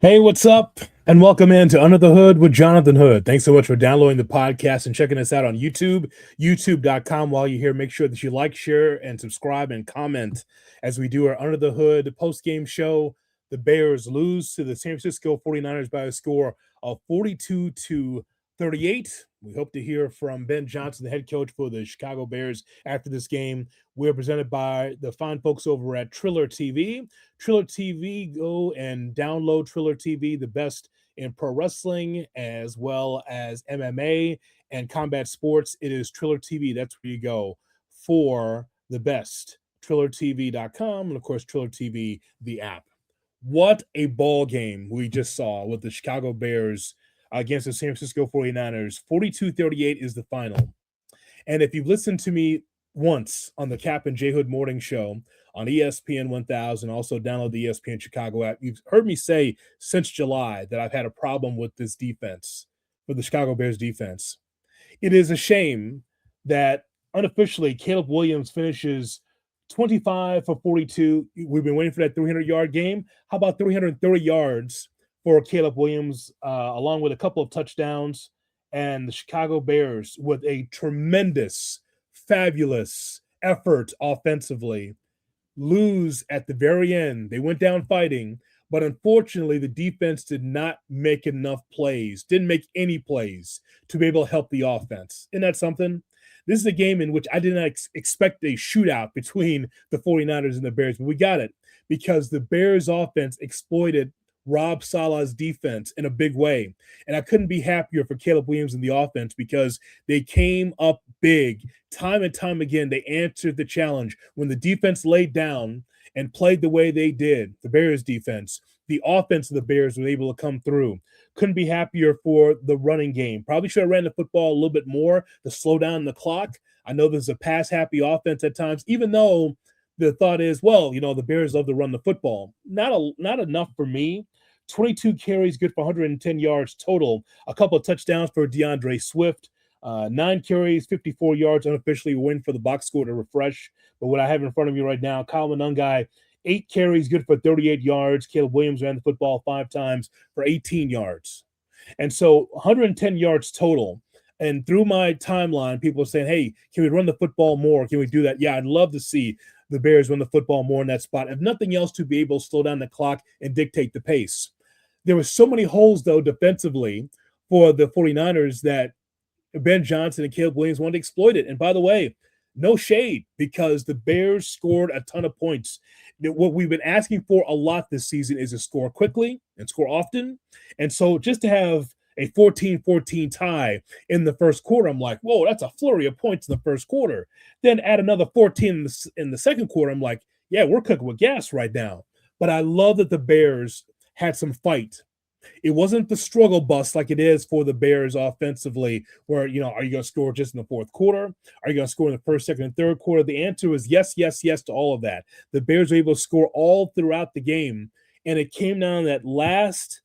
Hey, what's up? And welcome into Under the Hood with Jonathan Hood. Thanks so much for downloading the podcast and checking us out on YouTube, youtube.com. While you're here, make sure that you like, share, and subscribe and comment as we do our Under the Hood post-game show. The Bears lose to the San Francisco 49ers by a score of 42-38. We hope to hear from Ben Johnson, the head coach for the Chicago Bears, after this game. We're presented by the fine folks over at Triller TV. Triller TV, go and download Triller TV, the best in pro wrestling as well as MMA and combat sports. It is Triller TV. That's where you go for the best. TrillerTV.com and, of course, Triller TV, the app. What a ball game we just saw with the Chicago Bears against the San Francisco 49ers. 42-38 is the final. And if you've listened to me once on the Cap and J Hood Morning Show on ESPN 1000, also download the ESPN Chicago app, you've heard me say since July that I've had a problem with this defense, with the Chicago Bears defense. It is a shame that unofficially Caleb Williams finishes 25 for 42. We've been waiting for that 300-yard game. How about 330 yards for Caleb Williams, along with a couple of touchdowns? And the Chicago Bears, with a tremendous, fabulous effort offensively, lose at the very end. They went down fighting, but unfortunately, the defense did not make enough plays, didn't make any plays to be able to help the offense. Isn't that something? This is a game in which I did not expect a shootout between the 49ers and the Bears, but we got it because the Bears offense exploited Rob Salah's defense in a big way. And I couldn't be happier for Caleb Williams and the offense because they came up big. Time and time again, they answered the challenge. When the defense laid down and played the way they did, the Bears defense, the offense of the Bears was able to come through. Couldn't be happier for the running game. Probably should have ran the football a little bit more to slow down the clock. I know there's a pass-happy offense at times, even though the thought is, well, the Bears love to run the football. Not enough for me. 22 carries, good for 110 yards total. A couple of touchdowns for DeAndre Swift. 9 carries, 54 yards, unofficially a win for the box score to refresh. But what I have in front of me right now, Kyle Monangai, 8 carries, good for 38 yards. Caleb Williams ran the football 5 times for 18 yards. And so 110 yards total. And through my timeline, people are saying, hey, can we run the football more? Can we do that? Yeah, I'd love to see the Bears run the football more in that spot. If nothing else, to be able to slow down the clock and dictate the pace. There were so many holes, though, defensively for the 49ers that Ben Johnson and Caleb Williams wanted to exploit it. And by the way, no shade, because the Bears scored a ton of points. What we've been asking for a lot this season is to score quickly and score often. And so just to have a 14-14 tie in the first quarter, I'm like, whoa, that's a flurry of points in the first quarter. Then add another 14 in the second quarter, I'm like, yeah, we're cooking with gas right now. But I love that the Bears had some fight. It wasn't the struggle bus like it is for the Bears offensively, where, are you going to score just in the fourth quarter? Are you going to score in the first, second, and third quarter? The answer is yes, yes, yes to all of that. The Bears were able to score all throughout the game, and it came down to that last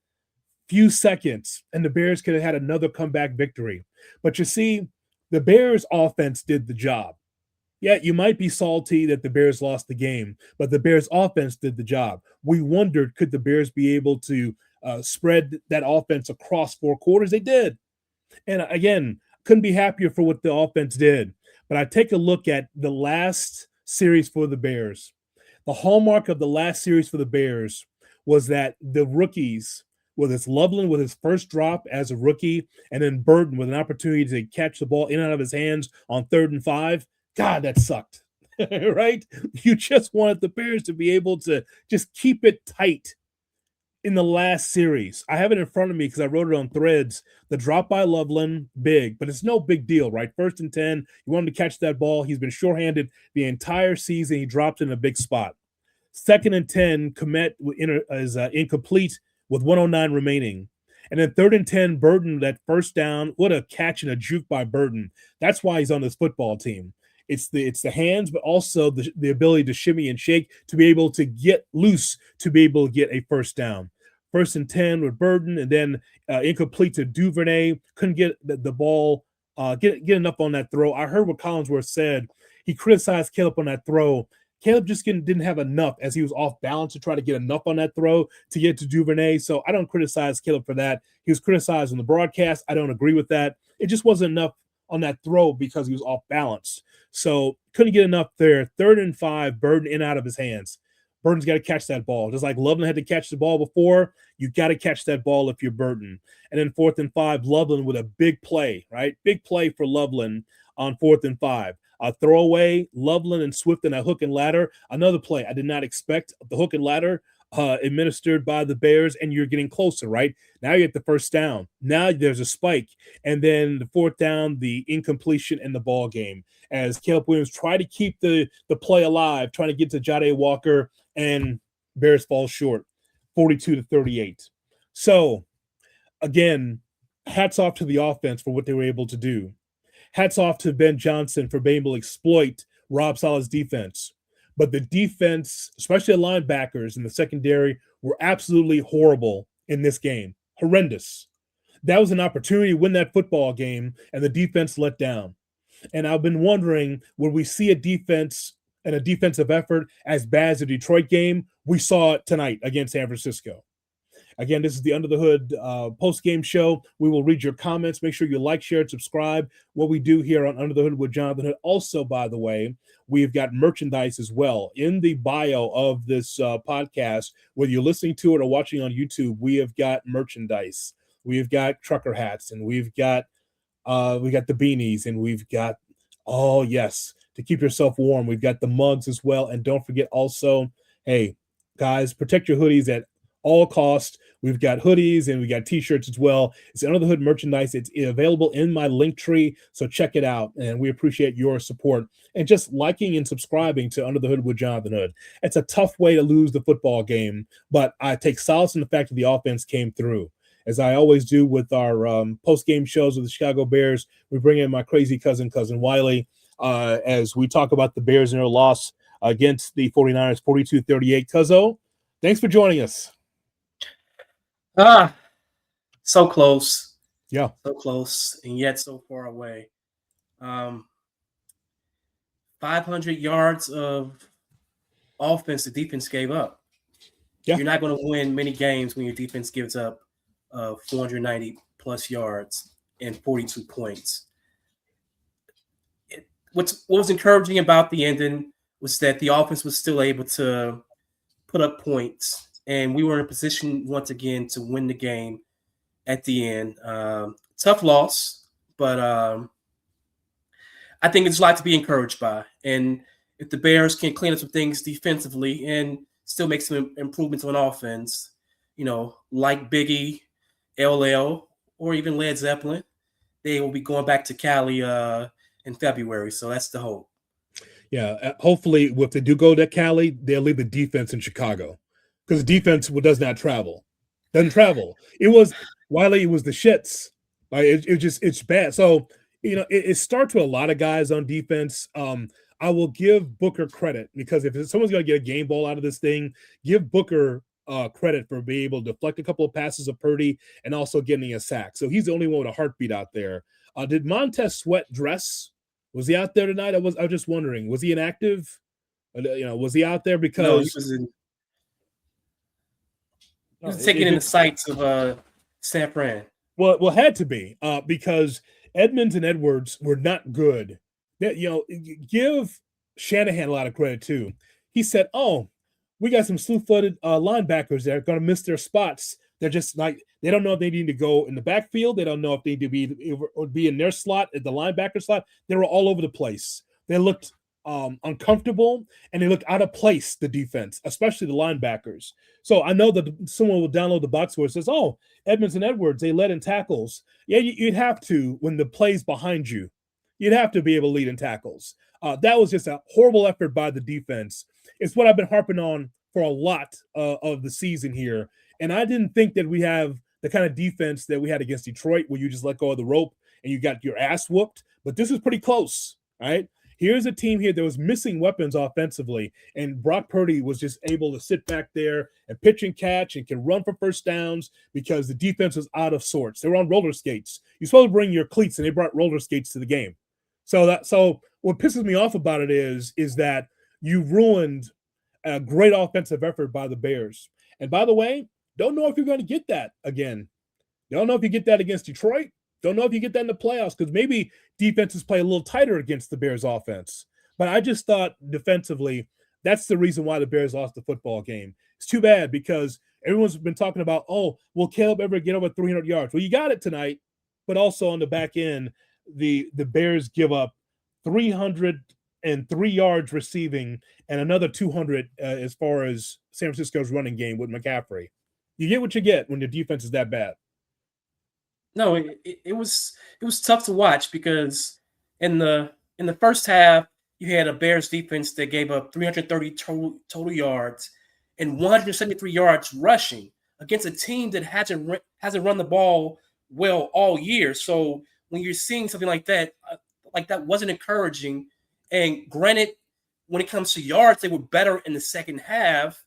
few seconds, and the Bears could have had another comeback victory. But you see, the Bears offense did the job. Yeah, you might be salty that the Bears lost the game, but the Bears offense did the job. We wondered, could the Bears be able to spread that offense across 4 quarters? They did. And again, couldn't be happier for what the offense did. But I take a look at the last series for the Bears. The hallmark of the last series for the Bears was that the rookies, whether it's Loveland with his first drop as a rookie, and then Burton with an opportunity to catch the ball in and out of his hands on 3rd and 5, God, that sucked, right? You just wanted the Bears to be able to just keep it tight in the last series. I have it in front of me because I wrote it on Threads. The drop by Loveland, big, but it's no big deal, right? 1st and 10, you want him to catch that ball. He's been shorthanded the entire season. He dropped in a big spot. 2nd and 10, Komet is incomplete with 109 remaining. And then 3rd and 10, Burton, that first down, what a catch and a juke by Burton. That's why he's on this football team. It's the hands, but also the ability to shimmy and shake to be able to get loose, to be able to get a first down. 1st and 10 with Burton, and then incomplete to Duvernay. Couldn't get the ball, get enough on that throw. I heard what Collinsworth said. He criticized Caleb on that throw. Caleb just didn't have enough as he was off balance to try to get enough on that throw to get to Duvernay. So I don't criticize Caleb for that. He was criticized on the broadcast. I don't agree with that. It just wasn't enough on that throw because he was off balance. So couldn't get enough there. 3rd and 5, Burden in out of his hands. Burden's got to catch that ball. Just like Loveland had to catch the ball before, you got to catch that ball if you're Burden. And then 4th and 5, Loveland with a big play, right? Big play for Loveland on 4th and 5. A throwaway, Loveland and Swift in a hook and ladder. Another play I did not expect. The hook and ladder administered by the Bears, and you're getting closer, right? Now you get the first down. Now there's a spike. And then the 4th down, the incompletion in the ball game. As Caleb Williams tried to keep the play alive, trying to get to Jade Walker, and Bears fall short, 42-38. So, again, hats off to the offense for what they were able to do. Hats off to Ben Johnson for being able to exploit Rob Sala's defense. But the defense, especially the linebackers in the secondary, were absolutely horrible in this game. Horrendous. That was an opportunity to win that football game, and the defense let down. And I've been wondering, would we see a defense and a defensive effort as bad as the Detroit game? We saw it tonight against San Francisco. Again, this is the Under the Hood post-game show. We will read your comments. Make sure you like, share, and subscribe. What we do here on Under the Hood with Jonathan Hood. Also, by the way, we've got merchandise as well. In the bio of this podcast, whether you're listening to it or watching on YouTube, we have got merchandise. We've got trucker hats, and we've got the beanies, and we've got, oh, yes, to keep yourself warm. We've got the mugs as well. And don't forget also, hey, guys, protect your hoodies at all costs. We've got hoodies and we got t-shirts as well. It's Under the Hood merchandise. It's available in my link tree, so check it out. And we appreciate your support and just liking and subscribing to Under the Hood with Jonathan Hood. It's a tough way to lose the football game, but I take solace in the fact that the offense came through. As I always do with our post-game shows with the Chicago Bears, we bring in my crazy cousin Wiley, as we talk about the Bears and their loss against the 49ers, 42-38. Cuzzo, thanks for joining us. So close. Yeah. So close, and yet so far away. 500 yards of offense the defense gave up. Yeah. You're not going to win many games when your defense gives up 490 plus yards and 42 points. What was encouraging about the ending was that the offense was still able to put up points, and we were in a position once again to win the game at the end. Tough loss, but I think it's a lot to be encouraged by. And if the Bears can clean up some things defensively and still make some improvements on offense, like Biggie, LL, or even Led Zeppelin, they will be going back to Cali in February. So that's the hope. Yeah, hopefully if they do go to Cali, they'll leave the defense in Chicago, because the defense does not travel. Doesn't travel. It was Wiley. It was the shits. Like it's bad. So it starts with a lot of guys on defense. I will give Booker credit, because if someone's going to get a game ball out of this thing, give Booker credit for being able to deflect a couple of passes of Purdy and also getting a sack. So he's the only one with a heartbeat out there. Did Montez Sweat dress? Was he out there tonight? I was just wondering. Was he inactive? Was he out there because no, he was taking in the sights of San Fran. Well, it had to be because Edmonds and Edwards were not good. Give Shanahan a lot of credit too. He said, "Oh, we got some slew-footed linebackers that are going to miss their spots. They're just like, they don't know if they need to go in the backfield. They don't know if they need to be in their slot, at the linebacker slot. They were all over the place. They looked uncomfortable, and they looked out of place, the defense, especially the linebackers. So I know that someone will download the box score. It says, oh, Edmonds and Edwards, they led in tackles. Yeah, you'd have to when the play's behind you. You'd have to be able to lead in tackles. That was just a horrible effort by the defense. It's what I've been harping on for a lot of the season here. And I didn't think that we have the kind of defense that we had against Detroit, where you just let go of the rope and you got your ass whooped. But this is pretty close, right? Here's a team here that was missing weapons offensively, and Brock Purdy was just able to sit back there and pitch and catch and can run for first downs because the defense was out of sorts. They were on roller skates. You're supposed to bring your cleats, and they brought roller skates to the game. So what pisses me off about it is that you ruined a great offensive effort by the Bears. And by the way, don't know if you're going to get that again. Don't know if you get that against Detroit. Don't know if you get that in the playoffs because maybe defenses play a little tighter against the Bears offense. But I just thought defensively, that's the reason why the Bears lost the football game. It's too bad because everyone's been talking about, oh, will Caleb ever get over 300 yards? Well, you got it tonight. But also on the back end, the Bears give up 303 yards receiving and another 200 as far as San Francisco's running game with McCaffrey. You get what you get when your defense is that bad. No, it was tough to watch because in the first half you had a Bears defense that gave up 330 total yards and 173 yards rushing against a team that hasn't run the ball well all year. So when you're seeing something like that wasn't encouraging. And granted, when it comes to yards, they were better in the second half,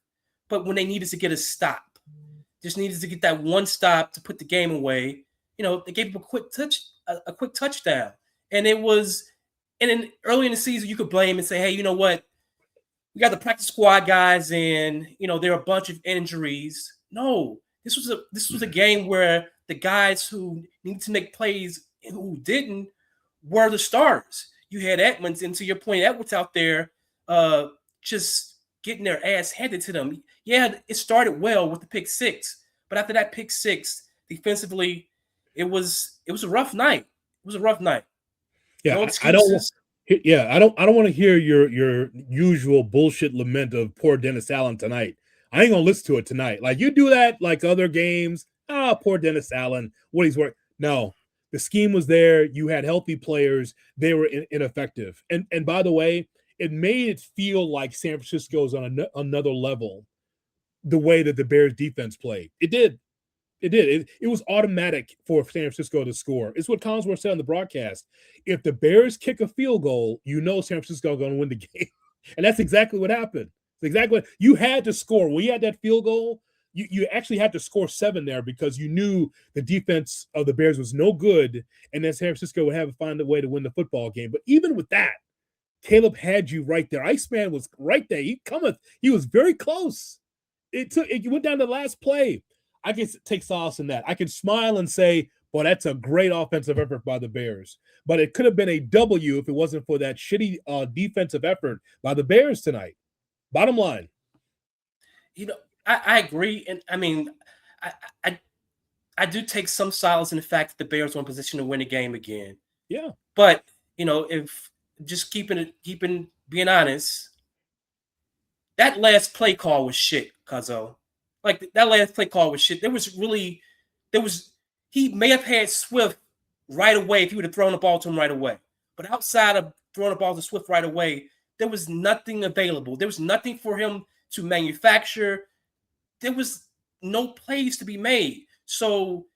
but when they needed to get a stop, just needed to get that one stop to put the game away. They gave up a quick touchdown. And then early in the season, you could blame and say, hey, you know what? We got the practice squad guys and, there are a bunch of injuries. No, this was a game where the guys who needed to make plays and who didn't were the starters. You had Edmonds, and to your point, Edwards out there just getting their ass handed to them. Yeah, it started well with the pick six, but after that pick six, defensively, it was a rough night. It was a rough night. Yeah, no excuses. I don't want to hear your usual bullshit lament of poor Dennis Allen tonight. I ain't gonna listen to it tonight. Like you do that like other games. Poor Dennis Allen. What he's worth. No, the scheme was there. You had healthy players. They were ineffective. And by the way, it made it feel like San Francisco's on another level. The way that the Bears defense played, it did. It was automatic for San Francisco to score. It's what Collinsworth said on the broadcast. If the Bears kick a field goal, San Francisco is going to win the game. And that's exactly what happened. It's exactly what you had to score. When you had that field goal, you actually had to score 7 there because you knew the defense of the Bears was no good, and then San Francisco would have to find a way to win the football game. But even with that, Caleb had you right there. Iceman was right there. He was very close. It went down to the last play. I can take solace in that. I can smile and say, boy, that's a great offensive effort by the Bears. But it could have been a W if it wasn't for that shitty defensive effort by the Bears tonight. Bottom line. I agree. And I mean, I do take some solace in the fact that the Bears were in position to win the game again. Yeah. But, if just being honest, that last play call was shit, Cuzzo. Like that last play call was shit. He may have had Swift right away if he would have thrown the ball to him right away. But outside of throwing the ball to Swift right away, there was nothing available. There was nothing for him to manufacture. There was no plays to be made. So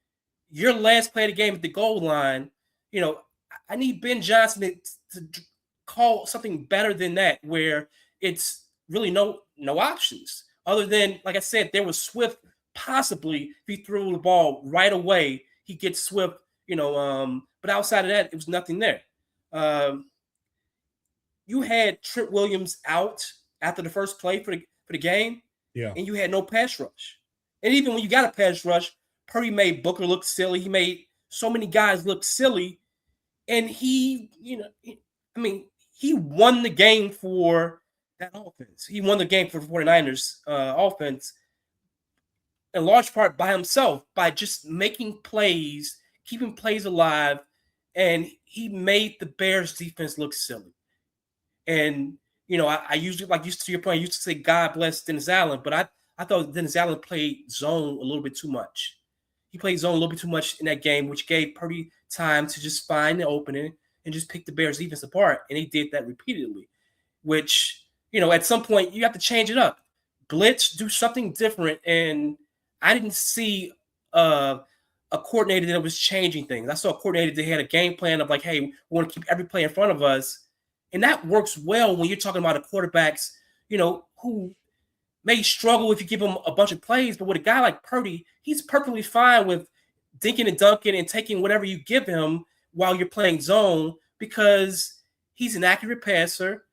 your last play of the game at the goal line, I need Ben Johnson to call something better than that, where it's really no options. Other than, like I said, there was Swift possibly, if he threw the ball right away, he gets Swift, but outside of that, it was nothing there. You had Trent Williams out after the first play for the game, and you had no pass rush. And even when you got a pass rush, Purdy made Booker look silly. He made so many guys look silly. And he won the game for that offense. He won the game for the 49ers offense in large part by himself, by just making plays, keeping plays alive, and he made the Bears defense look silly. And, I usually, like used to your point, I used to say, God bless Dennis Allen, but I thought Dennis Allen played zone a little bit too much. He played zone a little bit too much in that game, which gave Purdy time to just find the opening and just pick the Bears defense apart. And he did that repeatedly, which, at some point you have to change it up. Blitz, do something different. And I didn't see a coordinator that was changing things. I saw a coordinator that had a game plan of like, hey, we want to keep every play in front of us. And that works well when you're talking about a quarterbacks, who may struggle if you give him a bunch of plays. But with a guy like Purdy, he's perfectly fine with dinking and dunking and taking whatever you give him while you're playing zone, because he's an accurate passer.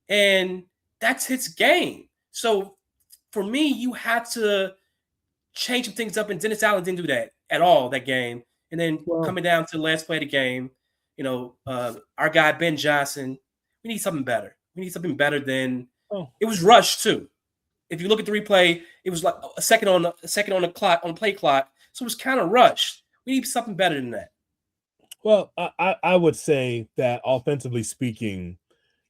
And that's his game. So for me, you had to change some things up, and Dennis Allen didn't do that at all that game. And then Well, coming down to the last play of the game, our guy Ben Johnson, we need something better. We need something better than oh, it was rushed too. If you look at the replay, it was like a second on the clock, on the play clock, so it was kind of rushed. We need something better than that. well, I would say that offensively speaking,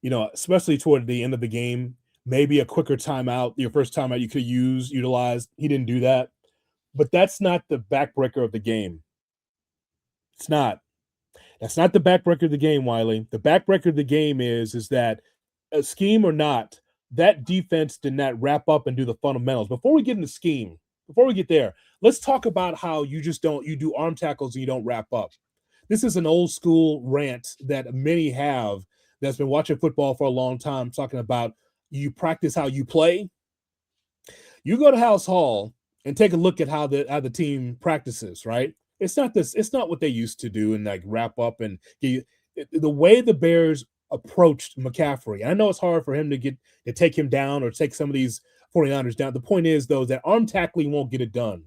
especially toward the end of the game, maybe a quicker timeout, your first timeout you could utilized. He didn't do that. But that's not the backbreaker of the game. It's not. That's not the backbreaker of the game, Wiley. The backbreaker of the game is that a scheme or not, that defense did not wrap up and do the fundamentals. Before we get into scheme, before we get there, let's talk about how you do arm tackles and you don't wrap up. This is an old school rant that many have that's been watching football for a long time, talking about you practice how you play. You go to House Hall and take a look at how the team practices, right? It's not what they used to do and like wrap up and the way the Bears approached McCaffrey. I know it's hard for him to take him down or take some of these 49ers down. The point is, though, that arm tackling won't get it done.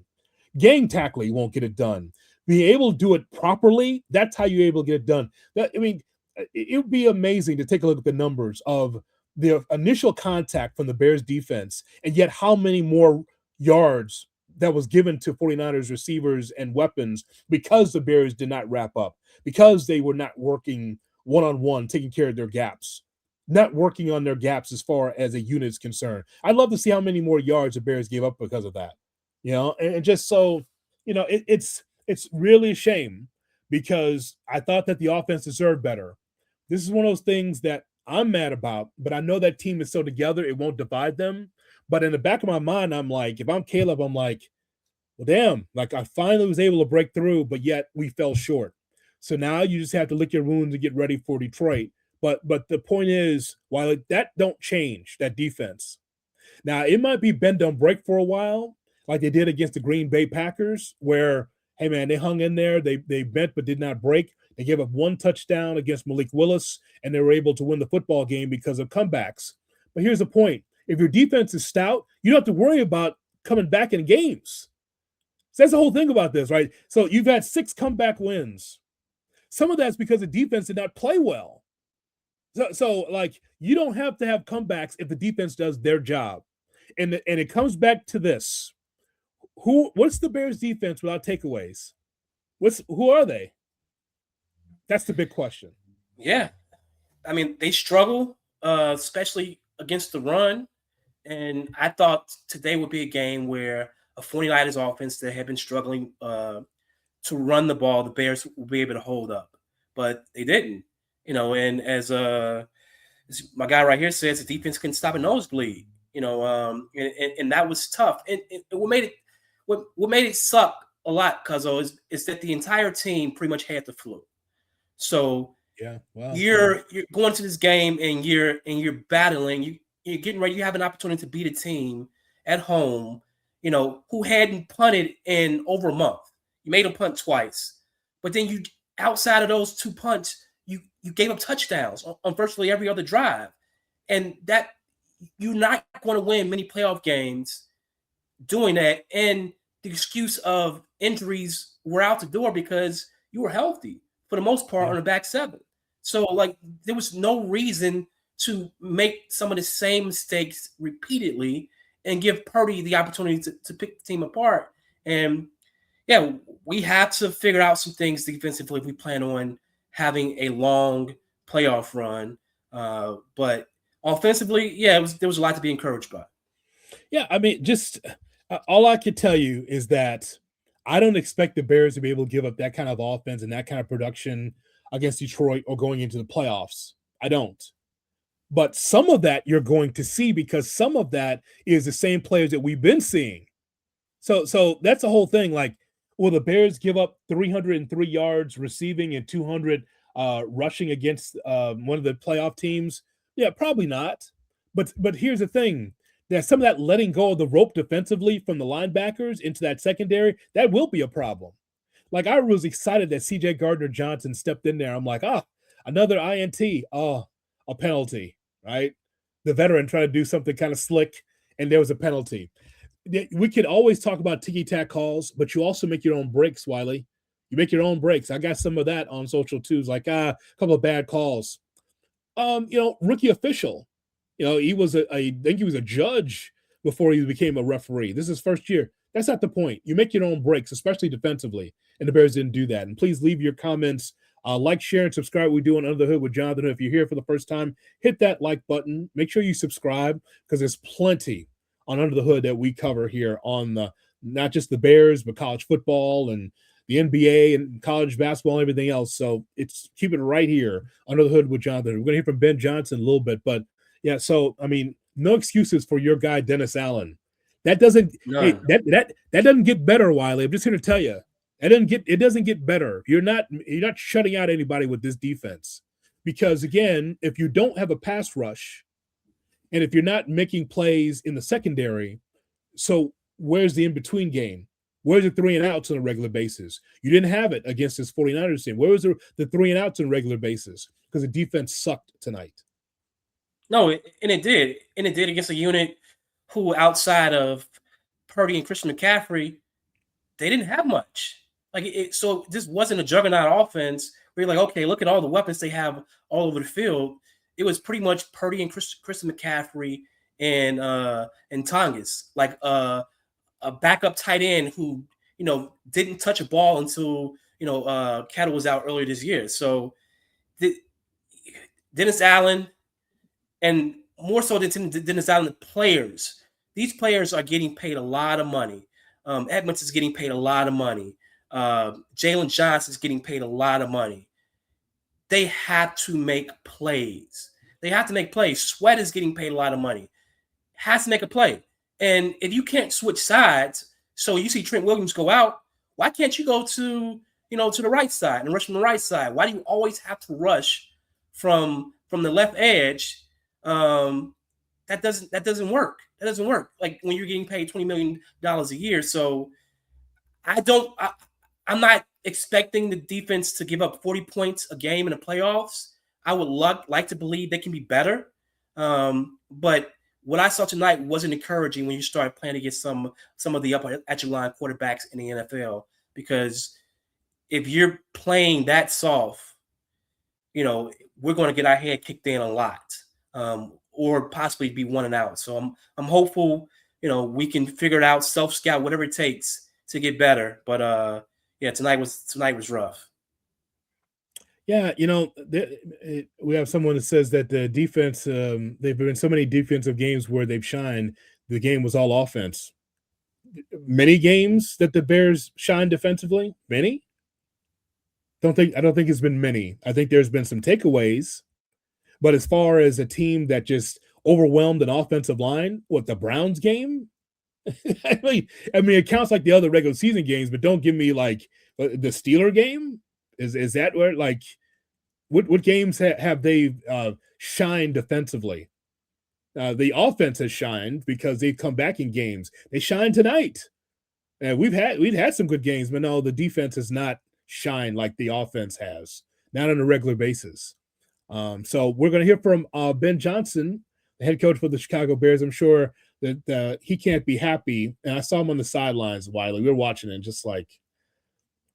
Gang tackling won't get it done. Being able to do it properly, that's how you're able to get it done. It would be amazing to take a look at the numbers of the initial contact from the Bears defense, and yet how many more yards that was given to 49ers receivers and weapons because the Bears did not wrap up, because they were not working one-on-one, taking care of their gaps, not working on their gaps as far as a unit is concerned. I'd love to see how many more yards the Bears gave up because of that, and just so, it's really a shame because I thought that the offense deserved better. This is one of those things that I'm mad about, but I know that team is so together, it won't divide them. But in the back of my mind, I'm like, if I'm Caleb, I'm like, well, damn, like I finally was able to break through, but yet we fell short. So now you just have to lick your wounds and get ready for Detroit. But the point is, while that don't change that defense. Now it might be bend don't break for a while, like they did against the Green Bay Packers, where hey man, they hung in there, they bent but did not break. They gave up one touchdown against Malik Willis, and they were able to win the football game because of comebacks. But here's the point. If your defense is stout, you don't have to worry about coming back in games. So that's the whole thing about this, right? So you've had 6 comeback wins. Some of that's because the defense did not play well. So like, you don't have to have comebacks if the defense does their job. And it comes back to this. What's the Bears defense without takeaways? Who are they? That's the big question. Yeah. I mean, they struggle, especially against the run. And I thought today would be a game where a 49ers offense that had been struggling to run the ball, the Bears will be able to hold up. But they didn't. And as my guy right here says, the defense couldn't stop a nosebleed. And that was tough. And what made it suck a lot, Cuzzo, is that the entire team pretty much had the flu. So yeah, well, you're going to this game and you're battling. You're getting ready. You have an opportunity to beat a team at home, who hadn't punted in over a month. You made them punt twice, but then you, outside of those 2 punts, you gave up touchdowns on virtually every other drive, and that you're not going to win many playoff games doing that. And the excuse of injuries were out the door because you were healthy for the most part on the back 7. So like there was no reason to make some of the same mistakes repeatedly and give Purdy the opportunity to pick the team apart. And yeah, we have to figure out some things defensively if we plan on having a long playoff run. But offensively, yeah, there was a lot to be encouraged by. Yeah, I mean, just all I could tell you is that I don't expect the Bears to be able to give up that kind of offense and that kind of production against Detroit or going into the playoffs. I don't. But some of that you're going to see because some of that is the same players that we've been seeing. So that's the whole thing. Like, will the Bears give up 303 yards receiving and 200 rushing against one of the playoff teams? Yeah, probably not. But here's the thing. That some of that letting go of the rope defensively from the linebackers into that secondary, that will be a problem. Like, I was excited that C.J. Gardner-Johnson stepped in there. I'm like, another INT. Oh, a penalty, right? the veteran tried to do something kind of slick, and there was a penalty. We could always talk about ticky-tack calls, but you also make your own breaks, Wiley. You make your own breaks. I got some of that on social too. It's like, a couple of bad calls. Rookie official. He was I think he was a judge before he became a referee. This is his first year. That's not the point. You make your own breaks, especially defensively, and the Bears didn't do that. And please leave your comments. Like, share, and subscribe. We're doing Under the Hood with Jonathan. If you're here for the first time, hit that like button. Make sure you subscribe because there's plenty on Under the Hood that we cover here on not just the Bears, but college football and the NBA and college basketball and everything else. So keep it right here Under the Hood with Jonathan. We're going to hear from Ben Johnson in a little bit, but yeah. So no excuses for your guy Dennis Allen. That doesn't that doesn't get better, Wiley. I'm just here to tell you. It doesn't get better. You're not shutting out anybody with this defense. Because again, if you don't have a pass rush and if you're not making plays in the secondary, so where's the in-between game? Where's the 3 and outs on a regular basis? You didn't have it against this 49ers team. Where was the 3 and outs on a regular basis? Because the defense sucked tonight. No, and it did. And it did against a unit who, outside of Purdy and Christian McCaffrey, they didn't have much. So this wasn't a juggernaut offense where you're like, okay, look at all the weapons they have all over the field. It was pretty much Purdy and Christian McCaffrey and Tongas, like a backup tight end who, didn't touch a ball until, Cattle was out earlier this year. So Dennis Allen, and more so than Dennis Allen, the players. These players are getting paid a lot of money. Edmonds is getting paid a lot of money. Jalen Johnson is getting paid a lot of money. They have to make plays. Sweat is getting paid a lot of money. Has to make a play. And if you can't switch sides, so you see Trent Williams go out, why can't you go to the right side and rush from the right side? Why do you always have to rush from the left edge? That doesn't work. That doesn't work. Like when you're getting paid $20 million a year. So I'm not expecting the defense to give up 40 points a game in the playoffs. I would like to believe they can be better. But what I saw tonight wasn't encouraging when you started playing against some of the upper echelon quarterbacks in the NFL. Because if you're playing that soft, we're going to get our head kicked in a lot, or possibly be 1 and out. So I'm hopeful, we can figure it out, self-scout, whatever it takes to get better. But tonight was rough. Yeah, we have someone that says that the defense, they've been so many defensive games where they've shined. The game was all offense. Many games that the Bears shine defensively. Many. I don't think it's been many. I think there's been some takeaways, but as far as a team that just overwhelmed an offensive line, the Browns game? I mean, it counts like the other regular season games, but don't give me like the Steeler game. Is that where what games have they shined defensively? The offense has shined because they've come back in games. They shined tonight. We've had some good games, but no, the defense has not shined like the offense has, not on a regular basis. So we're going to hear from Ben Johnson, the head coach for the Chicago Bears. I'm sure that he can't be happy. And I saw him on the sidelines, Wiley. We were watching it, just like,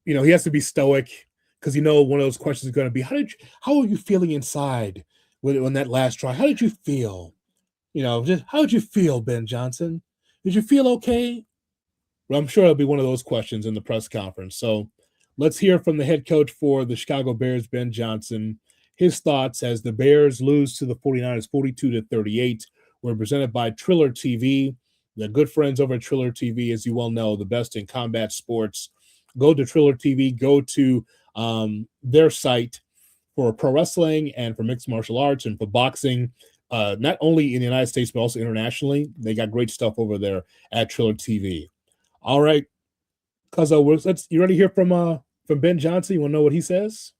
he has to be stoic because one of those questions is going to be, how are you feeling inside when that last try? How did you feel? Just how did you feel, Ben Johnson? Did you feel okay? Well, I'm sure it'll be one of those questions in the press conference. So let's hear from the head coach for the Chicago Bears, Ben Johnson, his thoughts as the Bears lose to the 49ers 42-38. We're presented by Triller TV. They're good friends over at Triller TV, as you well know, the best in combat sports. Go to Triller TV. Go to their site for pro wrestling and for mixed martial arts and for boxing, not only in the United States, but also internationally. They got great stuff over there at Triller TV. All right, Cuzzo, you ready to hear from Ben Johnson? You want to know what he says?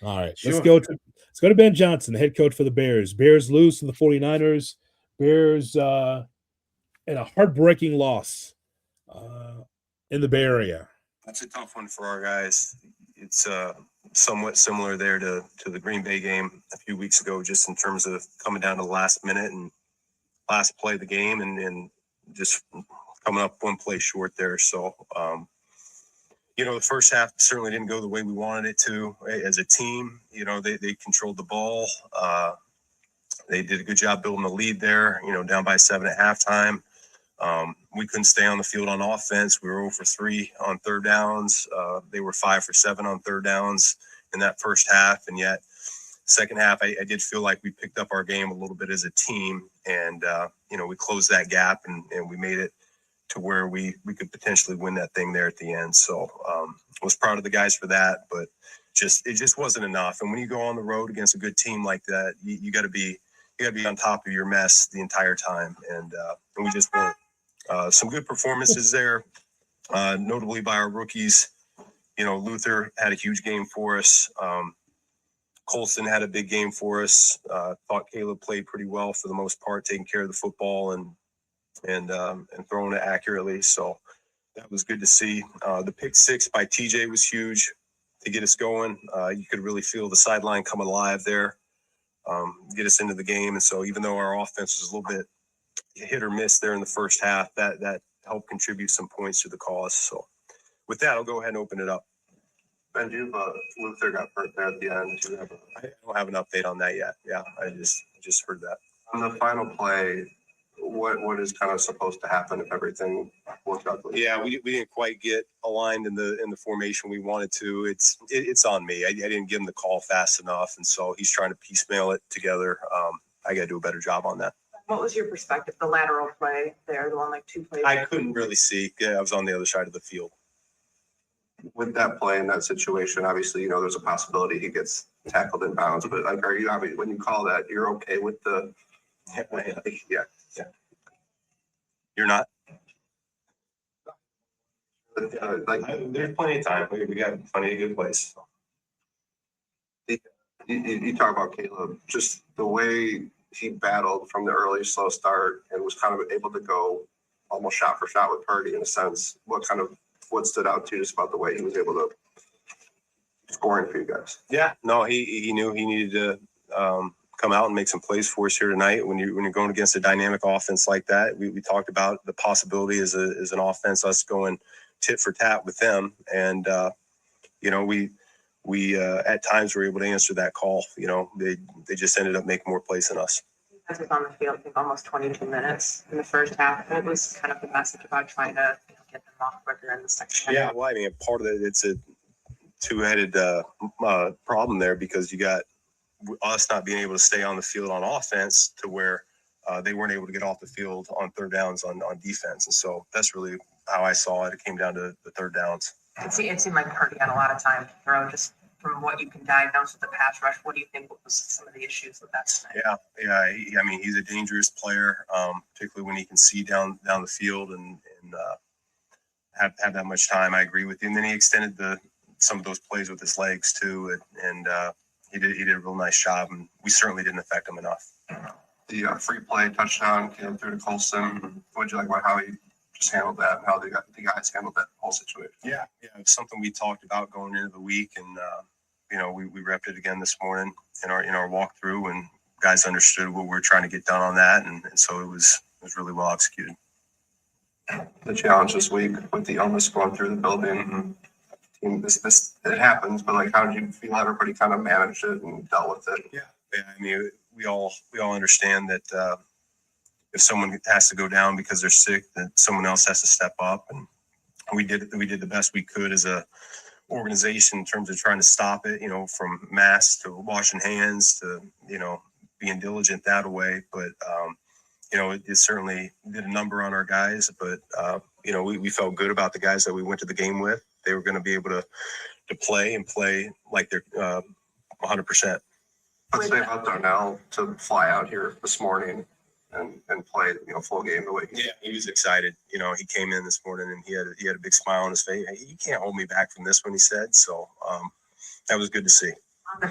All right, sure. Let's go to Ben Johnson, the head coach for the Bears. Bears lose to the 49ers. Bears in a heartbreaking loss in the Bay Area. That's a tough one for our guys. It's somewhat similar there to the Green Bay game a few weeks ago, just in terms of coming down to the last minute and last play of the game and just coming up one play short there. So, the first half certainly didn't go the way we wanted it to as a team. They controlled the ball. They did a good job building the lead there, down by 7 at halftime. We couldn't stay on the field on offense. We were 0 for 3 on third downs. They were 5 for 7 on third downs in that first half. And yet, second half, I did feel like we picked up our game a little bit as a team. And, we closed that gap and we made it to where we could potentially win that thing there at the end. So was proud of the guys for that. But it just wasn't enough. And when you go on the road against a good team like that, you got to be on top of your mess the entire time. And we just weren't. Some good performances there, notably by our rookies. Luther had a huge game for us. Colston had a big game for us. Thought Caleb played pretty well for the most part, taking care of the football and throwing it accurately. So that was good to see. The pick 6 by TJ was huge to get us going. You could really feel the sideline come alive there, get us into the game. And so even though our offense was a little bit hit or miss there in the first half, that helped contribute some points to the cause. So with that, I'll go ahead and open it up. Ben, Luther got hurt there at the end. I don't have an update on that yet. Yeah, I just heard that. On the final play, what is kind of supposed to happen if everything works out? Yeah, we didn't quite get aligned in the formation we wanted to. It's on me. I didn't give him the call fast enough, and so he's trying to piecemeal it together. I got to do a better job on that. What was your perspective? The lateral play there, the one like 2 plays. I couldn't really see. Yeah, I was on the other side of the field. With that play in that situation, obviously, there's a possibility he gets tackled in bounds. But are you, when you call that, you're okay with the? Yeah. You're not. There's plenty of time. We got plenty of good plays. You talk about Caleb, just the way he battled from the early slow start and was kind of able to go almost shot for shot with Purdy in a sense. What stood out to you just about the way he was able to scoring for you guys? Yeah, no, he knew he needed to come out and make some plays for us here tonight. When you're going against a dynamic offense like that, we talked about the possibility as an offense, us going tit for tat with them, and we at times were able to answer that call. They just ended up making more plays than us. I was on the field, I think, almost 22 minutes in the first half. What was kind of the message about trying to get them off quicker in the second half? Yeah, well, I mean, part of it, it's a two-headed problem there, because you got us not being able to stay on the field on offense to where they weren't able to get off the field on third downs on defense. And so that's really how I saw it. It came down to the third downs. It seemed like Purdy had a lot of time to throw. Just from what you can diagnose with the pass rush, what do you think was some of the issues with that tonight? Yeah. He's a dangerous player, particularly when he can see down the field and have that much time. I agree with you. And then he extended some of those plays with his legs too, and he did a real nice job. And we certainly didn't affect him enough. The free play touchdown came through to Colston. What did you like about how he just handled that and how the guys handled that whole situation? Yeah, it's something we talked about going into the week, and we repped it again this morning in our walkthrough, and guys understood what we were trying to get done on that, and so it was really well executed. The challenge this week with the illness going through the building, it happens, but how did you feel everybody kind of managed it and dealt with it? Yeah. I mean, we all understand that if someone has to go down because they're sick, that someone else has to step up, and we did the best we could as a organization in terms of trying to stop it. From masks to washing hands to being diligent that way. But it certainly did a number on our guys. But we felt good about the guys that we went to the game with. They were going to be able to play like they're 100%. Let's say about Darnell to fly out here this morning and play full game the way he was excited. He came in this morning and he had a big smile on his face. Hey, you can't hold me back from this one, he said. So that was good to see. All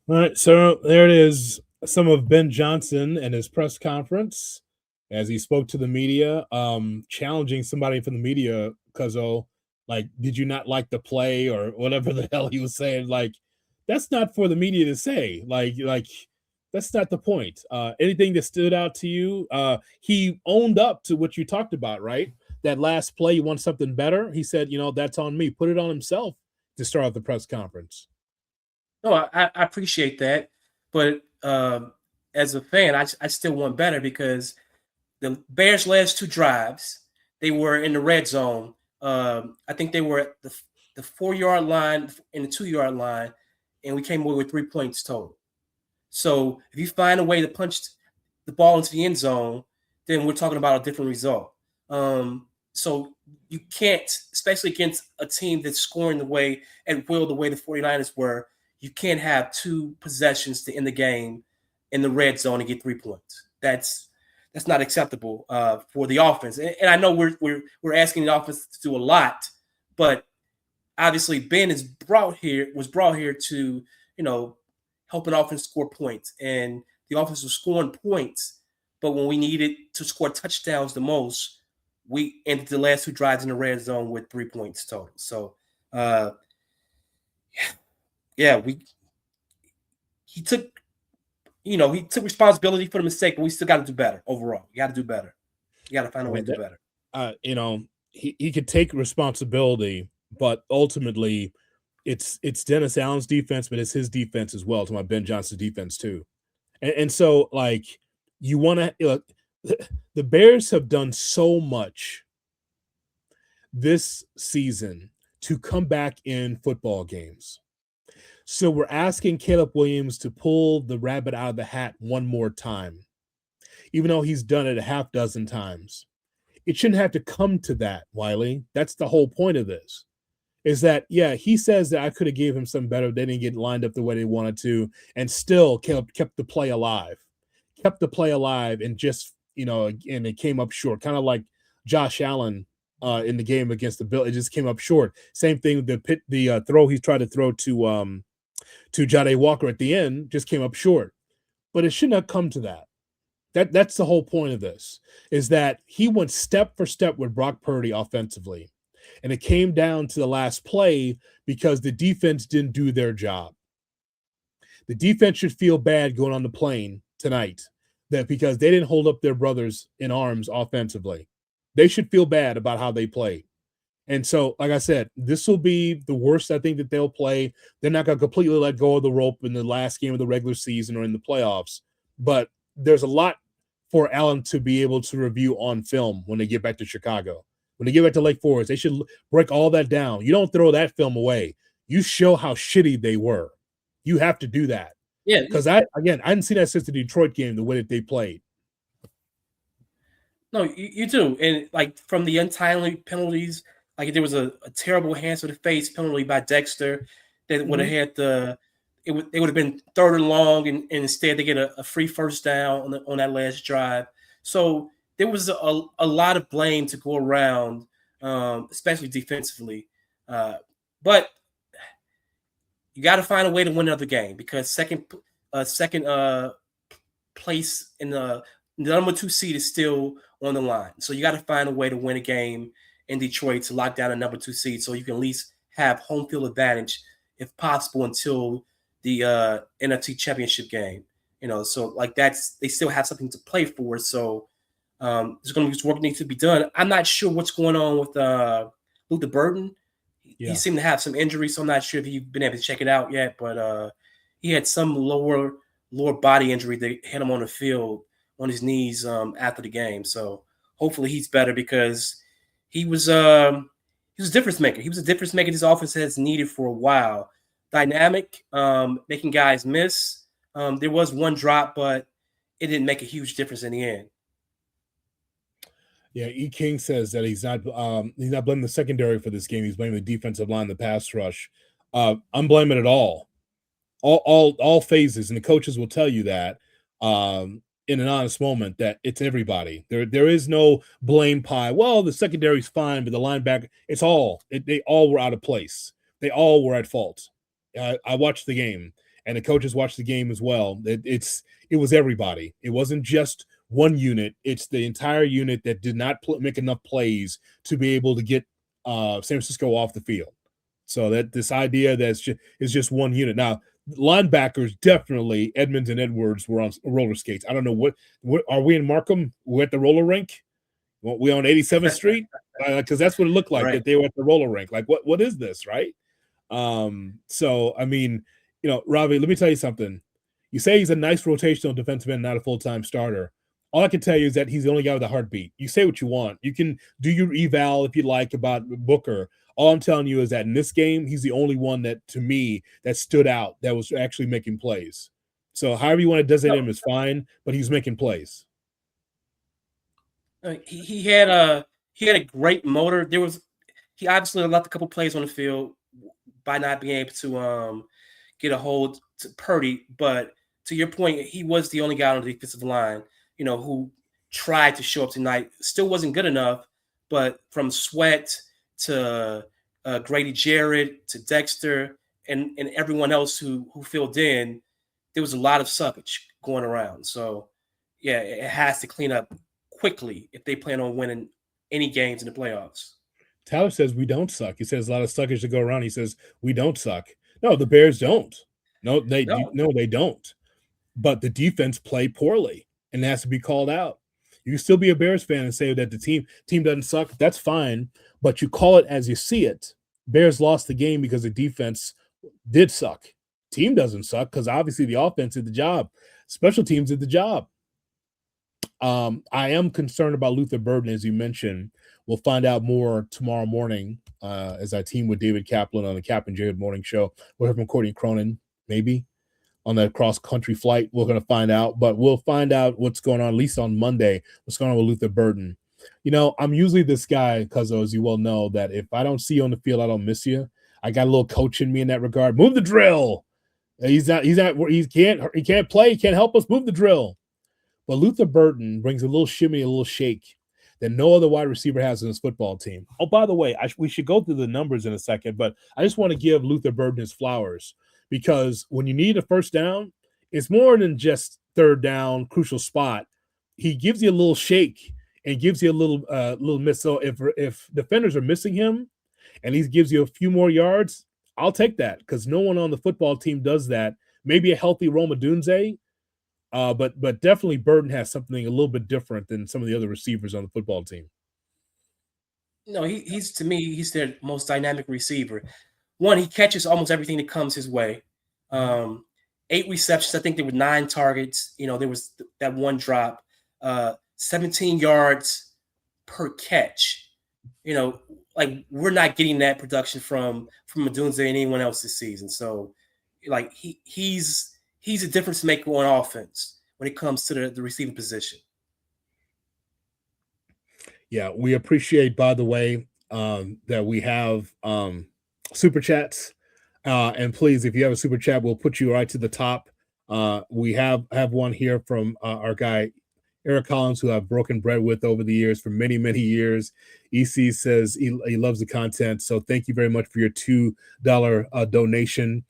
right, so there it is, some of Ben Johnson and his press conference as he spoke to the media, challenging somebody from the media, Cuzzo, Like, did you not like the play or whatever the hell he was saying? Like, that's not for the media to say. Like that's not the point. Anything that stood out to you? He owned up to what you talked about, right? That last play, you want something better. He said, that's on me. Put it on himself to start off the press conference. No, I appreciate that, but as a fan, I still want better because the Bears' last 2 drives, they were in the red zone. I think they were at the 4-yard line and the 2-yard line, and we came away with 3 points total. So if you find a way to punch the ball into the end zone, then we're talking about a different result. So you can't, especially against a team that's scoring the way at will, the way the 49ers were, you can't have 2 possessions to end the game in the red zone and get 3 points. That's not acceptable for the offense. And I know we're asking the offense to do a lot, but obviously Ben was brought here to, help an offense score points. And the offense was scoring points, but when we needed to score touchdowns the most, we ended the last 2 drives in the red zone with 3 points total. So, he took responsibility for the mistake, but we still got to do better overall. You got to do better. You got to find a way to do better. He could take responsibility, but ultimately it's Dennis Allen's defense, but it's his defense as well. To my Ben Johnson's defense too. And so, like, you want to the Bears have done so much this season to come back in football games. So we're asking Caleb Williams to pull the rabbit out of the hat one more time, even though he's done it a half dozen times. It shouldn't have to come to that, Wiley. That's the whole point of this, is that, yeah, he says that I could have gave him some better. They didn't get lined up the way they wanted to, and still kept the play alive, and just, and it came up short, kind of like Josh Allen in the game against the Bills. It just came up short. Same thing with the throw he tried to throw to Ja'Day Walker at the end, just came up short. But it shouldn't have come to that. That's the whole point of this, is that he went step for step with Brock Purdy offensively. And it came down to the last play because the defense didn't do their job. The defense should feel bad going on the plane tonight, that because they didn't hold up their brothers in arms offensively. They should feel bad about how they played. And so, like I said, this will be the worst I think that they'll play. They're not going to completely let go of the rope in the last game of the regular season or in the playoffs. But there's a lot for Allen to be able to review on film when they get back to Chicago. When they get back to Lake Forest, they should break all that down. You don't throw that film away. You show how shitty they were. You have to do that. Yeah. Because I didn't see that since the Detroit game, the way that they played. No, you do. And, like, from the untimely penalties, like, there was a terrible hands to the face penalty by Dexter that would have had it would have been 3rd and long, and instead they get a free first down on that last drive. So there was a lot of blame to go around, especially defensively. But you got to find a way to win another game, because second place in the number 2 seed is still on the line. So you got to find a way to win a game in Detroit to lock down a number 2 seed, so you can at least have home field advantage if possible until the NFC Championship game. So like they still have something to play for. So there's going to be work needs to be done. I'm not sure what's going on with Luther Burden. Yeah. He seemed to have some injuries, so I'm not sure if you've been able to check it out yet. But he had some lower body injury that hit him on the field on his knees after the game. So hopefully he's better, because he was a difference maker. He was a difference maker this offense has needed for a while. Dynamic, making guys miss. There was one drop, but it didn't make a huge difference in the end. Yeah, E. King says that he's not blaming the secondary for this game. He's blaming the defensive line, the pass rush. I'm blaming it all phases, and the coaches will tell you that in an honest moment, that it's everybody. There is no blame pie. Well, the secondary's fine, but the linebacker, they all were out of place. They all were at fault. I watched the game, and the coaches watched the game as well. It was everybody. It wasn't just one unit. It's the entire unit that did not make enough plays to be able to get San Francisco off the field. So that this idea that is just one unit. Now, linebackers definitely Edmonds and Edwards were on roller skates. I don't know what are we in Markham? We're at the roller rink. We on 87th Street because that's what it looked like, Right. that they were at the roller rink. Like what is this, right? So I mean, Ravi, let me tell you something. You say he's a nice rotational defensive end, not a full-time starter. All I can tell you is that he's the only guy with a heartbeat. You say what you want. You can do your eval if you like about Booker. All I'm telling you is that in this game, he's the only one that, to me, that stood out, that was actually making plays. So however you want to designate him is fine, but he's making plays. He had a great motor. He obviously left a couple plays on the field by not being able to get a hold to Purdy. But to your point, he was the only guy on the defensive line, who tried to show up tonight. Still wasn't good enough, but from Sweat to Grady Jarrett to Dexter and everyone else who filled in, there was a lot of suckage going around. So, yeah, it has to clean up quickly if they plan on winning any games in the playoffs. Tyler says we don't suck. He says a lot of suckage to go around. He says we don't suck. No, the Bears don't. No, they don't. But the defense played poorly, and it has to be called out. You can still be a Bears fan and say that the team doesn't suck. That's fine, but you call it as you see it. Bears lost the game because the defense did suck. Team doesn't suck because obviously the offense did the job. Special teams did the job. I am concerned about Luther Burden, as you mentioned. We'll find out more tomorrow morning as I team with David Kaplan on the Cap and Jared Morning Show. We'll hear from Courtney Cronin, maybe, on that cross-country flight. We're going to find out, but we'll find out what's going on, at least on Monday, what's going on with Luther Burden. I'm usually this guy, because as you well know, that if I don't see you on the field, I don't miss you. I got a little coach in me in that regard. Move the drill. He can't play. He can't help us. Move the drill. But Luther Burden brings a little shimmy, a little shake that no other wide receiver has in his football team. Oh, by the way, we should go through the numbers in a second, but I just want to give Luther Burden his flowers, because when you need a first down, it's more than just third down, crucial spot. He gives you a little shake and gives you a little miss. So if defenders are missing him and he gives you a few more yards, I'll take that, because no one on the football team does that. Maybe a healthy Roma Dunze, but definitely Burden has something a little bit different than some of the other receivers on the football team. No, he's their most dynamic receiver. One, he catches almost everything that comes his way. 8 receptions. I think there were 9 targets. There was that one drop. 17 yards per catch. Like, we're not getting that production from Adunze and anyone else this season. So, like, he's a difference maker on offense when it comes to the receiving position. Yeah, we appreciate, by the way, that we have super chats. And please, if you have a super chat, we'll put you right to the top. We have one here from our guy, Eric Collins, who I've broken bread with over the years for many, many years. EC says he loves the content. So thank you very much for your $2 donation.